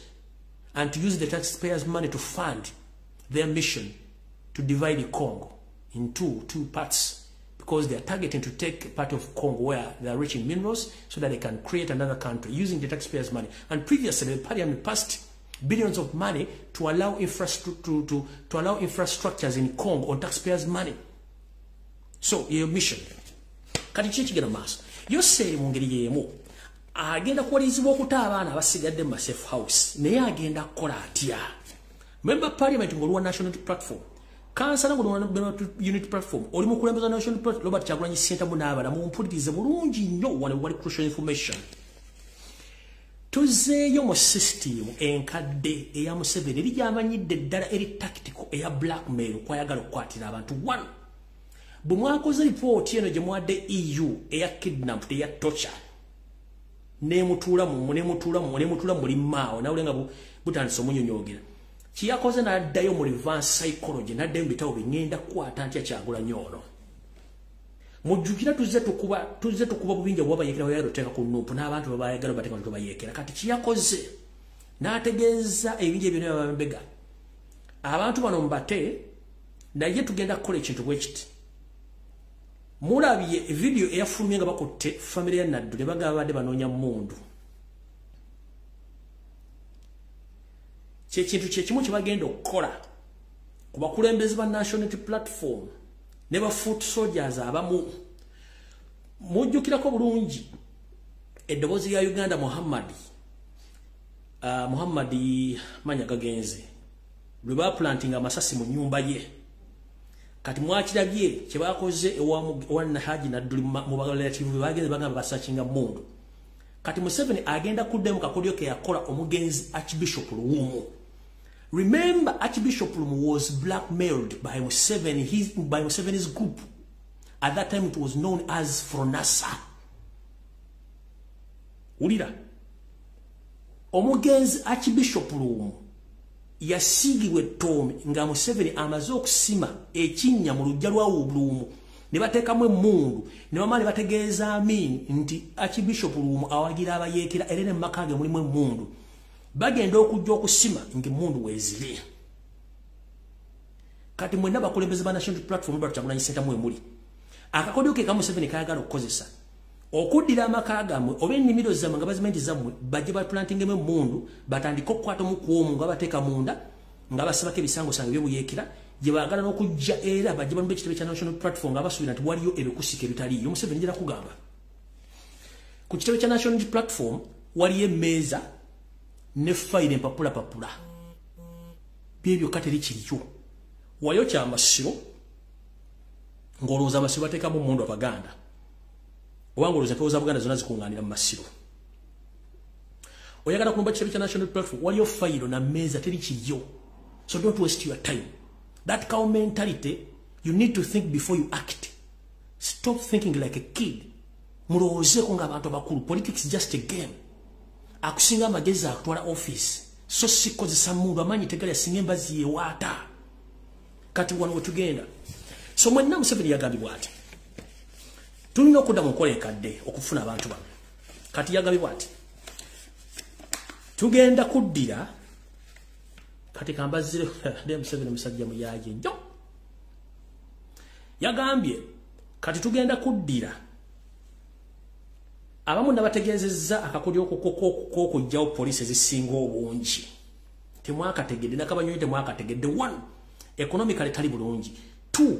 and to use the taxpayers' money to fund their mission to divide the Congo in two parts, because they are targeting to take part of Congo where they are rich in minerals so that they can create another country using the taxpayers' money. And previously, the parliament passed billions of money to allow infrastructures in Congo on taxpayers' money. So your mission. Kati kigenda maaso. Yose mu ngeri yemu agenda kuwalizibwa okuta abaana abasigadde mu safe house. Naye agenda kukola atya? Member parliament ng'oluwa National Platform. Kansala ng'oluwa Unity Platform. Oli mukulembeza National Platform Robert Kyagulanyi Center mu n'abala mumpulirize bulungi nnyo wali crucial information. Tuzeeyo mu system enkadde eya Museveni eri gy'amanyidde ddala eri tactical eya blackmail kwayagala okukwatira abantu. One, bwe mwakoze report eno gye mwadde EU eya kidnap eya torture nemutuula muli maawo nawule nga butandise omunyonyoogera kiyakoze n'addayo mu reverse psychology n'addayo mu bitabo bingenda kukwata ntya Kyagulanyi ono. Mujjukira tuzze tukuba bubinja bwabayekera bayagala oteeka ku nuupu n'abantu babayagala bateeka mu bayekera. Kati kiyakoze n'ategeeza ebinja byonna byabambega abantu bano mbate naye tugenda kukola ekintu bwe kiti. Mulabye video eyafulumye nga bakutte family ya Naddu ne bagamba badde banoonya mmundu. Kintu kyekimu kye bagenda okukola ku bakulembeze ba National Unity Platform ne ba foot soldiers abamu. Mujjukirako bulungi eddoboozi ya Uganda Muhammad manya gagenze lwe baplantinga amasasi mu nnyumba ye. Kati mwakirabye kye bakoze ewa Haji Naddu mu relative bagenze bagamba basakinga mmundu. Kati Museveni agenda kuddemu kakodyo ke yakola omugenzi Archbishop Luwumu. Remember, Archbishop Luwumu was blackmailed by Museveni's group. At that time, it was known as Fronasa. Ulira, omugenzi Archbishop Lumu yasigibwe Tomi nga Museveni amaze okusima ekinnya mu lujja lwa Lumu ne bateekamu emmundu ne bamale bategeeza Amin nti Archbishop Lumu awagira abayeekera era ne makage mulimu emmundu bagenda okujja okusima ng'emmundu weezire. Kati mwenna bakulembeze ba National Platform Kyagulanyi Ssentamu emuli akakodyo ke ka Museveni kayagala okukozesa okuddira amaka gammwe oba ennimiro zammwe nga bazimenti zammwe bajje baplantingemu emmundu batandika okukwata mu kwomu nga bateeka munda nga basabako ebisango sange by'obuyeekera gye baagala n'okujja era bajje balumba ekitebe kya National Platform nga basuubira nti waliyo ebikusika ebitaliiyo. Museveni njera kugamba ku kitebe kya National Platform waliyo emmeeza ne fayiro empapulapapula byebyo kateri kiriyo waliyo kyamasiro ng'olowooza amasiro bateekamu emmundu Abaganda oba ng'olowooza empewo za Buganda zonna zikuŋŋaanira mu masiro. Oyagala kulumba kitebe kya National Platform waliyo fayiro na mmeeza teri kiriyo. So don't waste your time. That cow mentality, you need to think before you act. Stop thinking like a kid. Mulowoozeeko ng'abantu abakulu. Politics is just a game. Akusinga amagezi akutwala office. So sikozesa mundu amanyi tegali asinga embazi yewaata. Kati wano we tugenda. So mwenna Museveni yagambibwa ati tulina okudda mu nkola enkadde okufuna abantu bano. Kati yagambibwa ati tugenda kuddira kati kambazire ndi Museveni musajja muyaje nnyo. Yagambye kati tugenda kuddira abamu nabategeezezza akakodyo okujjawo poliisi ezisinga obungi. Temwakategedde nakabanyonyi temwakategedde. 1 economically tali bulungi. 2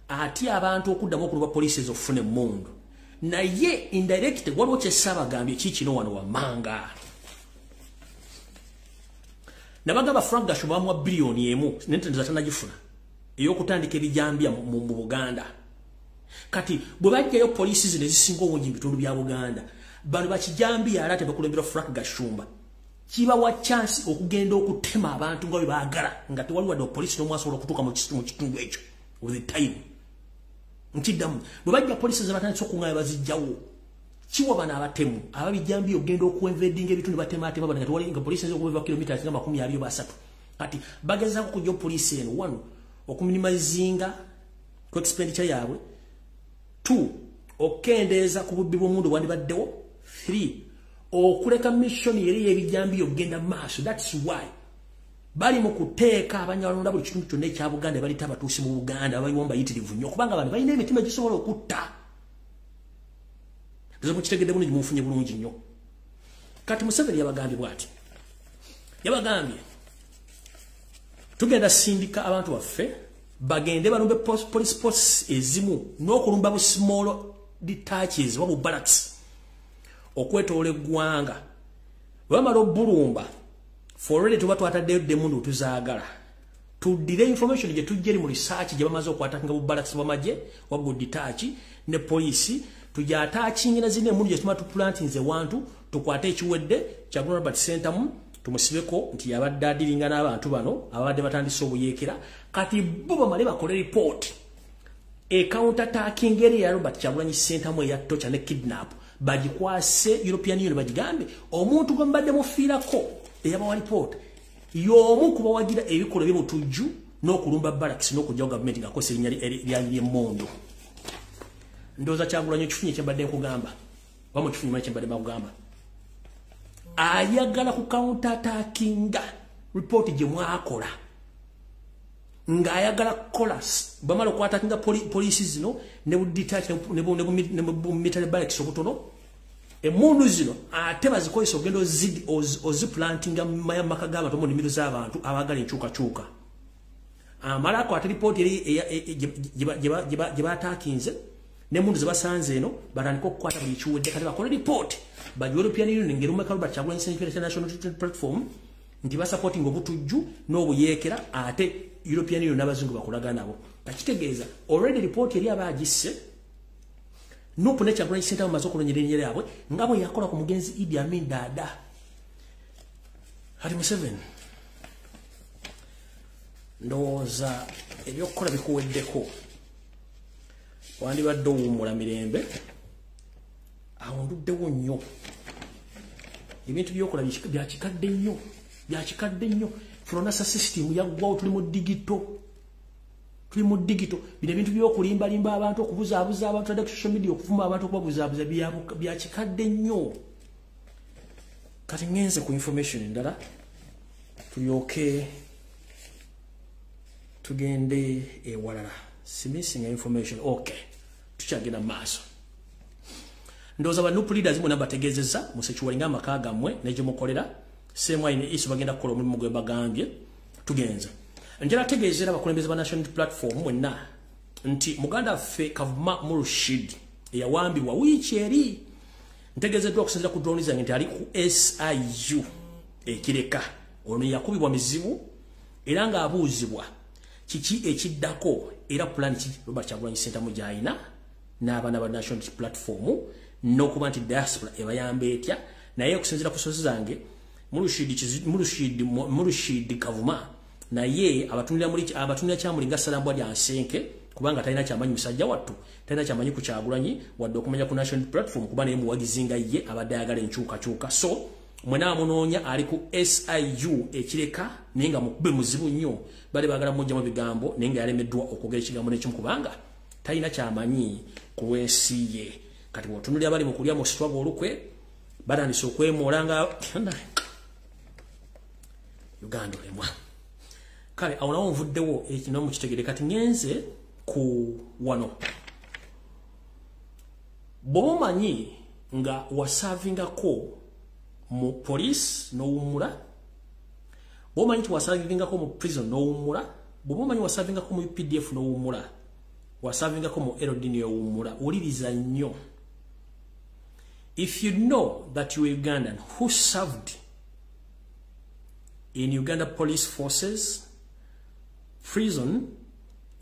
ati abantu okuddamu okulumba poliisi ezofuna emmundu naye indirect waliwo kyessaabagambye kikino wano wammanga. Nabagamba Frank Gasho bamuwa biliyoni emu n'enteneza tanagifuna ey'okutandika ebijambya mu Buganda. Kati bwe bajjayo poliisi zino ezisinga obungi mu bitundu bya Buganda bano bakijambya era tebakulembera Frank Gashumba kibawa chance okugenda okutema abantu nga bwe baagala nga tewali wadde poliisi n'omu asobola okutuuka mu kitundu ekyo with the time. Nkiddamu bwe bajja poliisi zebatandise okuŋŋaanya bazijjawo kiwa bano abatemu ababijambye okugenda okuinvadinga ebitundu batematema bano nga tewali nga poliisi ez'okuva eva kilomita nga 23. Kati bagezaako okujja poliisi eno 1 okuminimizinga ku expenditure yaabwe. 2 okendeeza ku bubbi bw'omundu bwandibaddewo. 3 okuleka mission yeri y'ebijambi okugenda maaso. That's why bali mu kuteeka abanyalonda buli kitundu kyonna ekya Buganda balita abatuusi mu Buganda abayiwomba yitirivu nnyo kubanga bano balina emitima gisobola okutta. Nze mukitegedde bulungi mufunye bulungi nnyo. Kati Museveni yabagambye bw'ati. Yabagambye tugenda sindika abantu baffe bagende balumbe police posts ezimu n'okulumba bu small detaches wabu barracks okwetoola eggwanga. Bamala obbulumba for already tuba twataddeyo demundu tuzaagala tuddire information gye tujja eri mu research gye bamaze okwatangira bu barracks bw'amagye wabu detachi ne poliisi tujja ataakingira zine emundu gye tuma tuplantinze wantu tukwate ekiwedde kya Robert Ssentamu tumusibeko nti yabadde adiringa n'abantu bano abadde batandise obuyeekera. Kati bo bamale bakole report counter attacking eri ya Robert Kyagulanyi Ssentamu eya tocha ne kidnap bagikwase European Union bagigambe omuntu gwe mbadde mufiirako eyabawa report y'omu kubawagira ebikola by'obutujju n'okulumba barracks n'okujjawo gavumenti ng'akozesa erinnya ly'emmundu. Ndowooza Kyagulanyi ekifunye kye mbadde nkugamba oba mu kifunye kye mbadde bakugamba ayagala ku counter attacking report gye mwakola ng'ayagala kukola bamala okwatakinga poliisi zino ne budetach ne military barracks obutono emmundu zino ate bazikozesa ogenda oziplantinga mu mayamaka g'abantu mu nnimiro z'abantu abaagala enkyukakyuka. Amalako ate ripooti eri gye baatakinze n'emmundu ze basanze eno batandika okukwata buli kiwedde kati bakole ripooti ba European Union ng'erumeka Robert Kyagulanyi Ssentamu National Platform nti basupporting obutujju n'obuyeekera ate European Union n'abazungu bakulaga nabo. Kakitegeeza already report eri abagisse nupu ne Kyagulanyi Ssentamu amaze okulonyera erinnya lyabwe nga bwe yakola ku mugenzi Idi Amin Dada. Kati Museveni ndowooza ebyokukola bikuweddeko wandibadde owummula mirembe awo nduddewo nnyo ebintu byokola byakikadde nnyo Flonasa system yaggwawo tuli mu digital bino ebintu byokulimbalimba abantu okubuzaabuza abantu adda ku social media okuvuma abantu okubabuzaabuza byakikadde nnyo kati ngenze ku information endala tulyoke tugende ewalala missing information okay tukyagenda maaso ndoza ba nupu leaders mu nabategezeza musekiwalinga amaka gammwe n'egyo mukolera semwaine isu bagenda kukola omulimu gwe bagambye tugenza njala tegezera abakulembeze ba national platform mwenna nti muganda ffe Kavuma Murushid eyawambibwa wiiki eri ntegezeddwa okusinzira ku drone zange nti ali ku SIU ekireka ono yakubibwa mizibu era nga abuuzibwa kiki ekiddako era plan ki Robert Kyagulanyi Ssentamu gy'alina n'abaana ba national platform n'okuba nti diaspora ebayamba etya naye okusinzira ku sources zange Murushid Kavuma naye abatunira kyamulinga Salambwa lya Nsenke kubanga talina kyamanyi musajja wattu talina kyamanyi ku Kyagulanyi wadde okumanya ku national platform kuba naye muwagizinga ye abadde ayagala enkyukakyuka so mwena munoonya ali ku SIU ekireka naye nga mukube muzibu nnyo bali baagala mujjamu bigambo naye nga yalemeddwa okwogera ekigambo n'ekimu kubanga talina kyamanyi ku lw'ensi ye kati bw'otunulira bali mu kulya mu sitwaga olukwe batandise okwemoola nga Uganda olemwa kale awo nawo nvuddewo ekino mukitegere kati ngenze ku wano bw'omanyi nga wasavingako mu police n'owummula bw'omanyi nti wasavingako mu prison n'owummula bw'omanyi wasavingako mu UPDF n'owummula wasavingako mu LD n'owummula wuliriza nnyo if you know that you are Ugandan who served in Uganda police forces, prison,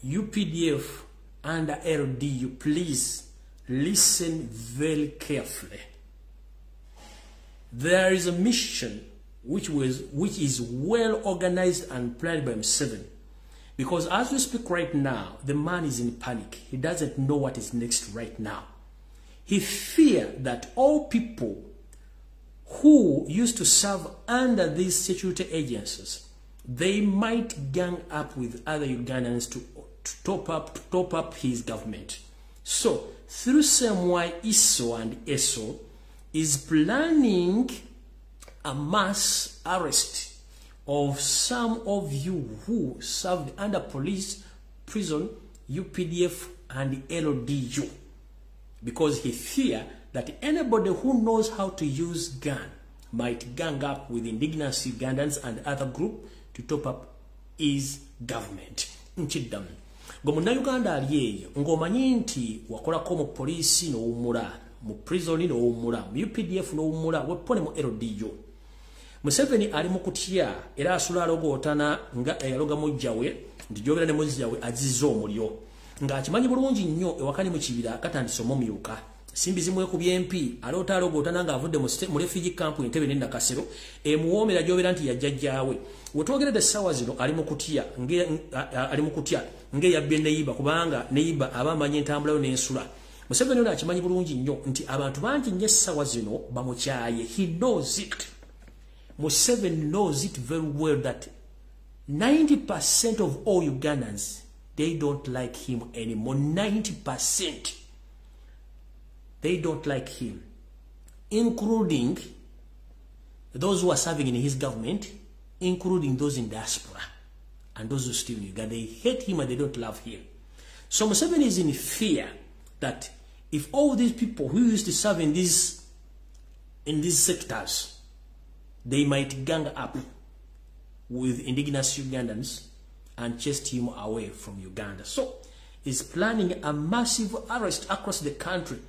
UPDF, and LDU, please listen very carefully. There is a mission which is well organized and planned by M7. Because as we speak right now, the man is in panic. He doesn't know what is next right now. He fears that all people who used to serve under these security agencies, they might gang up with other Ugandans to top up his government. So, through CMY, ISO and ESO is planning a mass arrest of some of you who served under police, prison, UPDF, and LDU. Because he fears that anybody who knows how to use gun might gang up with indigenous Ugandans and other group to top up his government. Nchidam. Gomuna Uganda aliye, ngomanyi nti wakolako mu polisi no umura, mu prison no umura, mu UPDF no umura, wepone mu LDU. Museveni ali mukutya era asula alogotana nga yaloga mujjawe ndijogera ne mujjawe azizo omulyo nga akimanyi bulungi nnyo ewakani mu kibira katandise omumyuka simbi zimwe ku BMP alota alogotana nga avudde mu refugee camp Entebbe ne Nakasero emuwomera jobera nti yajjajjawe wetwogerede sawa zino ali mukutya nge yabbe neyiba kubanga neyiba abamanye entambulayo n'ensula Museveni ono akimanyi bulungi nnyo nti abantu bangi nnyo sawa zino bamukyaye. He knows it. Museveni knows it very well that 90% of all Ugandans, they don't like him anymore. 90%. They don't like him. Including those who are serving in his government, including those in diaspora, and those who still in Uganda. They hate him and they don't love him. So Museveni is in fear that if all these people who used to serve in these sectors, they might gang up with indigenous Ugandans and chase him away from Uganda. So he's planning a massive arrest across the country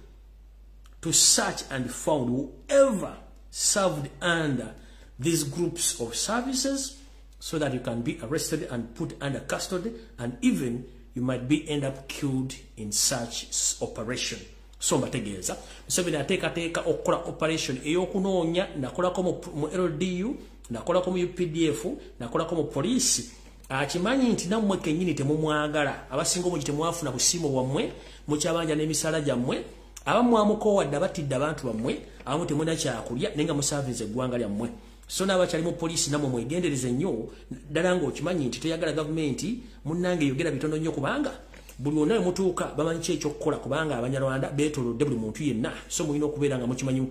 to search and find whoever served under these groups of services so that you can be arrested and put under custody, and even you might be end up killed in such operation. So mbategeeza Museveni ateekateeka okukola operation eyokunoonya nakolako mu LDU, nakolako mu UPDF, nakolako mu poliisi. Akimanyi nti nammwe kennyini temumwagala, abasinga omungi temwafuna busiimo bwammwe, mukyabanja n'emisaala gyammwe, abamu amukowadde abatidde abantu bammwe, abamu temuna kyakulya nenga musavinze eggwanga lyammwe so n'abakyali mu poliisi namwe mwegendereze nnyo ddala ng'okimanyi nti toyagala gavumenti munnange yogera bitono nnyo kubanga buli wonna we mutuuka bamanyi ki ekyokukola kubanga abanyarwanda beetolodde buli muntu yenna so mulina okubeera nga mukimanyi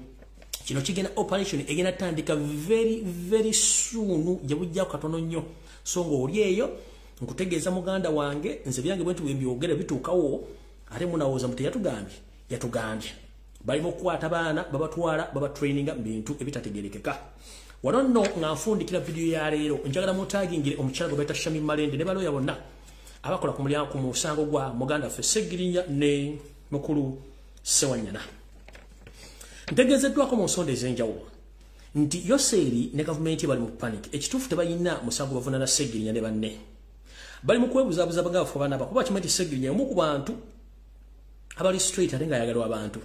kino kigenda operation egenda tandika very soon gye bujjako katono nnyo so ng'oli eyo nkutegeeza muganda wange nze byange bwentu bwe mbyogera bituukawo ate munawooza muti yatugambye bali mu kukwata baana babatwala babatraininga mu bintu ebitategerekeka wano nno nga nfundikira vidiyo ya leero njagala mutagingire omukyala gwe bayita Shami Malende ne balooya bonna abakola ku musango gwa muganda ffe Segirinya ne mukulu Sewanyana ntegeezeddwako mu nsonda ez'enjawulo nti Yoseeri ne gavumenti bali mu panic ekituufu tebalina musango bavunana Segirinya ne banne bali mu kwebuzaabuza bagaafu abaana abo kuba kimanyi Segirinya omu ku bantu abali straight ate nga ayagalwa abantu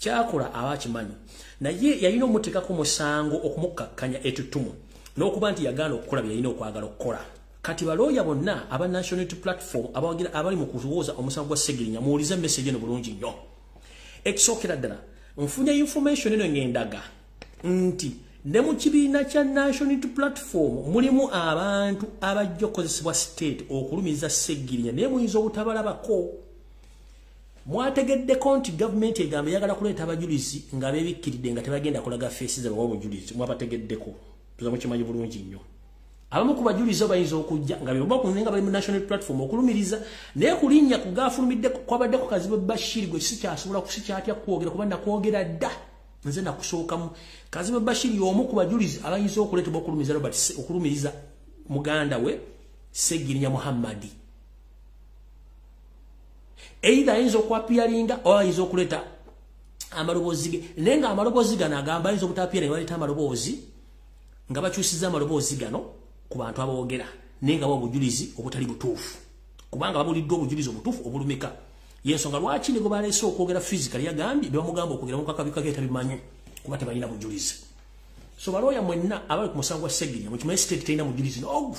kyakola abakimanyi naye yalina omuteekako musango okumukkakkanya etuttumu n'okuba nti yagaana okukola bye yalina okwagala okukola kati balooya bonna aba National Unity Platform abali mu kuwooza omusango gwa Segirinya muwulize message eno bulungi nnyo ekisookera ddala nfunye information eno ng'endaga nti ne mu kibiina kya National Unity Platform mulimu abantu abajja okukozesebwa state okulumiza Segirinya naye muyinza obutabalabako mwategeddeko nti gavumenti egamba yagala kuleeta abajulizi nga beebikkiridde nga tebagenda kulaga feesi zaabwe obujulizi mwabategeddeko tuza mukimanyi bulungi nnyo abamu ku bajulizi bayinza okujja nga nga bali mu National Platform okulumiriza naye kulinnya kugafulumidde kwabaddeko kazibu Bashir gwe sikyasobola kusikyatya kwogera kuba nakwogera dda nze nakusookamu kazibu Bashir y'omu ku bajulizi abayinza okuleetebwa okulumiriza muganda we Segirinya Muhammadi either ayinza okwapiyalinga oba ayinza okuleeta amaloboozi ge naye nga amaloboozi gano agamba ayinza obutapiira ne baleeta amaloboozi nga bakyusiza amaloboozi gano ku bantu aboogera naye nga obujulizi obutali butuufu kubanga babuliddwa obujulizi obutuufu obulumika yensonga lwaki ne gwe baleese okwogera physical yagambye bamugamba okwogera mu kakabika ke tabimanyi kuba tebalina bujulizi so balooya mwenna abali ku musango gwa Segirinya mukimanyi state terina bujulizi n'ogu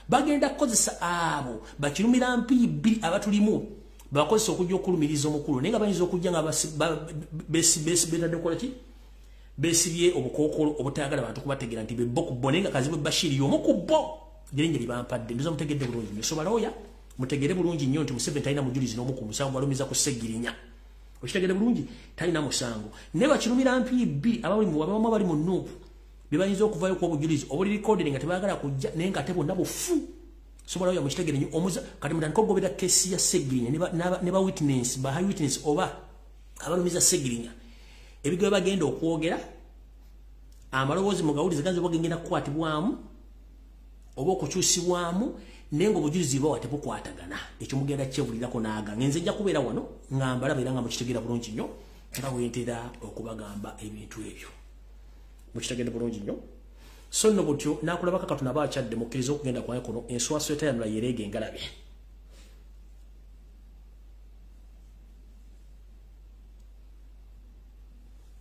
bagenda kukozesa abo bakirumira mpiri bbiri abatulimu bakozesa okujja okulumiriza omukulu naye nga bayinza okujja nga besibye obukookolo obutayagala bantu kubategeera nti bebbo ku bo naye nga kazibu Bashir y'omu ku bo gyenye libampadde ndoza mutegedde bulungi nnyo so balooya mutegere bulungi nnyo nti Museveni talina mujulizi n'omu ku musango alumiza ku Segirinya okitegedde bulungi talina musango naye bakirumira mpiri bbiri abamu abali mu nuupu bye bayinza okuvayo ku obujulizi obuli recording nga tebaagala kujja naye nga ate bonna bufu sobola ya mukitegere nnyo omuza kati mutandika okugobera kesi ya Segirinya ne ba witness ba high witness oba abalumiza Segirinya ebigo bagenda okwogera amaloboozi mugawulize ganze bagenda kukwatibwamu oba okukyusibwamu naye nga obujulizi bwawa tebukwatagana ekyo mugenda kyebulirako naaga ngenze nja kubeera wano ngambala beera nga mukitegeera bulungi nnyo nga bwentera okubagamba ebintu ebyo mukitegedde bulungi nnyo so nno butyo nakulabaka katuna bakyadde mukkiriza okugenda kwaye kuno enswaso etayanula yereege engalabe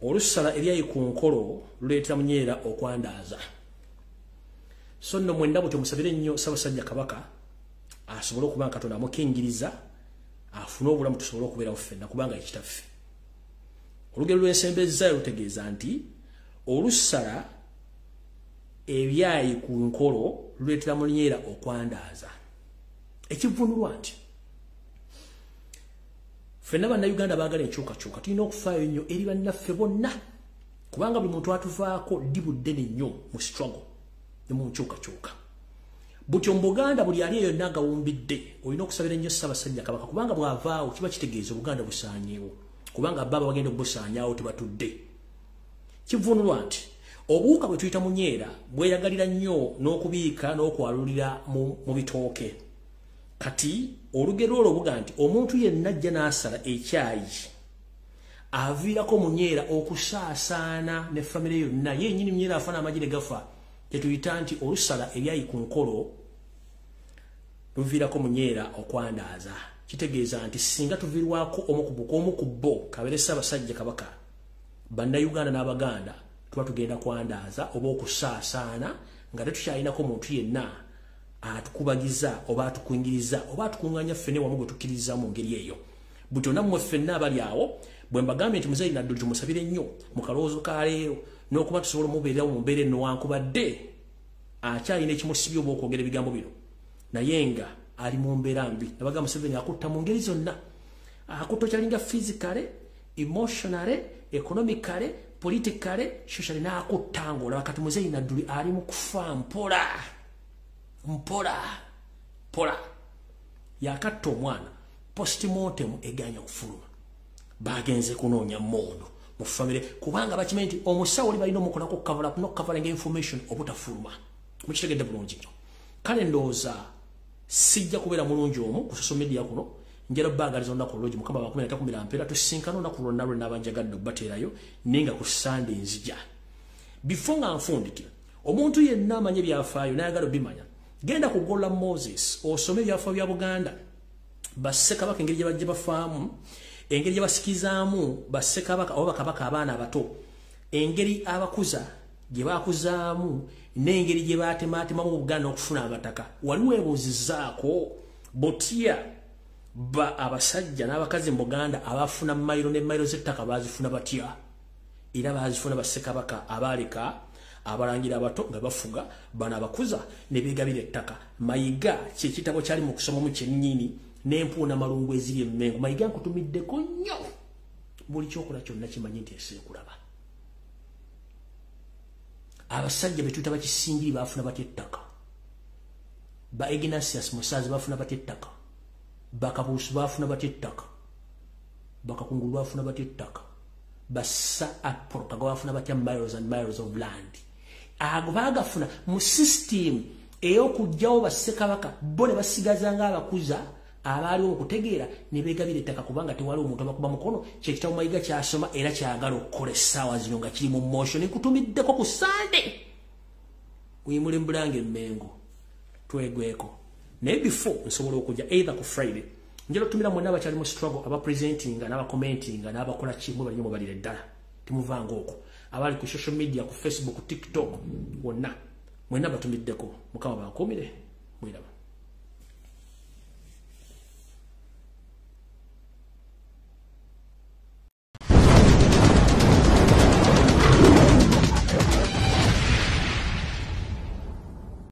olusala eryayi ku nkolo luleetera munyeera okwandaaza so nno mwenda butyo musabire nnyo Ssaabasajja Kabaka asobole okuba nga Katonda amukingiriza afune obulamu tusobole okubeerawo ffenna kubanga ekitaffe olugero lw'ensembezza lutegeeza nti olusala ebyayi ku nkolo luleetera munyeera okwandaaza ekivunulwa nti ffenna bannayuganda baagala enkyukakyuka tulina okufaayo nnyo eri bannaffe bonna kubanga buli muntu atuvaako ddi buddene nnyo mu struggle ne mu nkyukakyuka butyo mu Buganda buli ali eyo nagawumbidde olina okusabira nnyo Ssaabasajja Kabaka kubanga bw'avaawo kiba kitegeeza Obuganda busaanyeewo kubanga baba bagenda okubusaanyaawo tebatudde kivunulwa nti obuwuka bwe tuyita munyeera bweyagalira nnyo n'okubiika n'okwalulira mu bitooke kati olugero olwo buga nti omuntu yenna ajja n'asala ekyayi aviirako munyeera okusaasaana ne famire yonna yennyini munyeera afana amagi ne gafa tetuyita nti olusala eryayi ku nkolo luviirako munyeera okwandaaza kitegeeza nti singa tuviirwako omu ku bo kabeere Ssaabasajja Kabaka bannayuganda n'Abaganda tuba tugenda kwandaaza oba okusaasaana nga tetukyalinako muntu yenna atukubagiza oba atukwingiriza oba atukunganya ffene wamu gwe tukkiriza mu ngeri eyo butyo nammwe ffenna abali awo bwe mbagambye nti muzeeyi nadduli tumusabire nnyo mu kalowoozo ka leero n'okuba tusobola omubeererawo mu mbeera enno wankubadde akyalina ekimusibye oba okwogera ebigambo bino naye nga ali mu mbeera mbi nabaga Museveni akutta mu ngeri zonna akutta okyalinga physically emotionally economically politically socially n'akutta ng'olaba kati muzeeyi nadduli ali mu kufa mpola yakatta omwana postmortem eganya okufuluma bagenze kunoonya mmondo mu family kubanga bakimanyi nti omusawo oli balina omukolako covering information obutafuluma mukitegedde bulungi nnyo kale ndowooza sijja kubeera mulungi omu ku social media kuno njala baagaliza olunaku olulungi mukama wa 13 mpeera tusisinkana olunaku lwonna lwe n'abanjagadde obbateerayo ninga ku Sunday nzija before nga nfundikira omuntu yenna amanye byafaayo n'ayagala obimanya genda kugola Moses osome byafaayo bya Buganda bassekabaka engeri gye bajja bafaamu engeri gye basikizaamu bassekabaka oba bakabaka abaana abato engeri abakuza gye bakuzaamu n'engeri gye baatemaatemamu Buganda okufuna amataka wali weebuuzizaako botya abasajja n'abakazi mu Buganda abafuna mayiro ne mayiro z'ettaka baazifuna batya era baazifuna bassekabaka abaleka abalangira abato nga bafuga bana abakuza ne beegabira ettaka mayiga kyekitabo kyali mu kusomamu kyennyini n'empuuna malungu eziri emmengo mayiga nkutumiddeko nnyo buli kyokola kyonna kimanyi nti eseekulaba abasajja betuyita bakisingiri baafuna batya ettaka ba Ignatius Musazi baafuna batya ettaka bakabuusu baafuna batya ettaka bakakungulu baafuna batya ettaka bassa aporokaga baafuna batya miles and miles of land ago baagafuna mu system ey'okugjawo bassekabaka bo ne basigazanga abakuza abaaliwo okutegeera ne beegabira ettaka kubanga tewali omuntu abakuba mukono kyekitabo mayiga kyasoma era kyagala okukola essaawa zino nga kiri mu motion nkutumiddeko ku Sunday uyimule mbulange emmengo twegweko naye before nsobola okujja either ku Friday njala otumira mwena abakyali mu struggle abapresentinga n'abakomentinga n'abakola kimwe bali mu balire ddala timuvanga okwo abali ku social media ku Facebook TikTok wonna mwena batumiddeko mukama bakumire mwiraba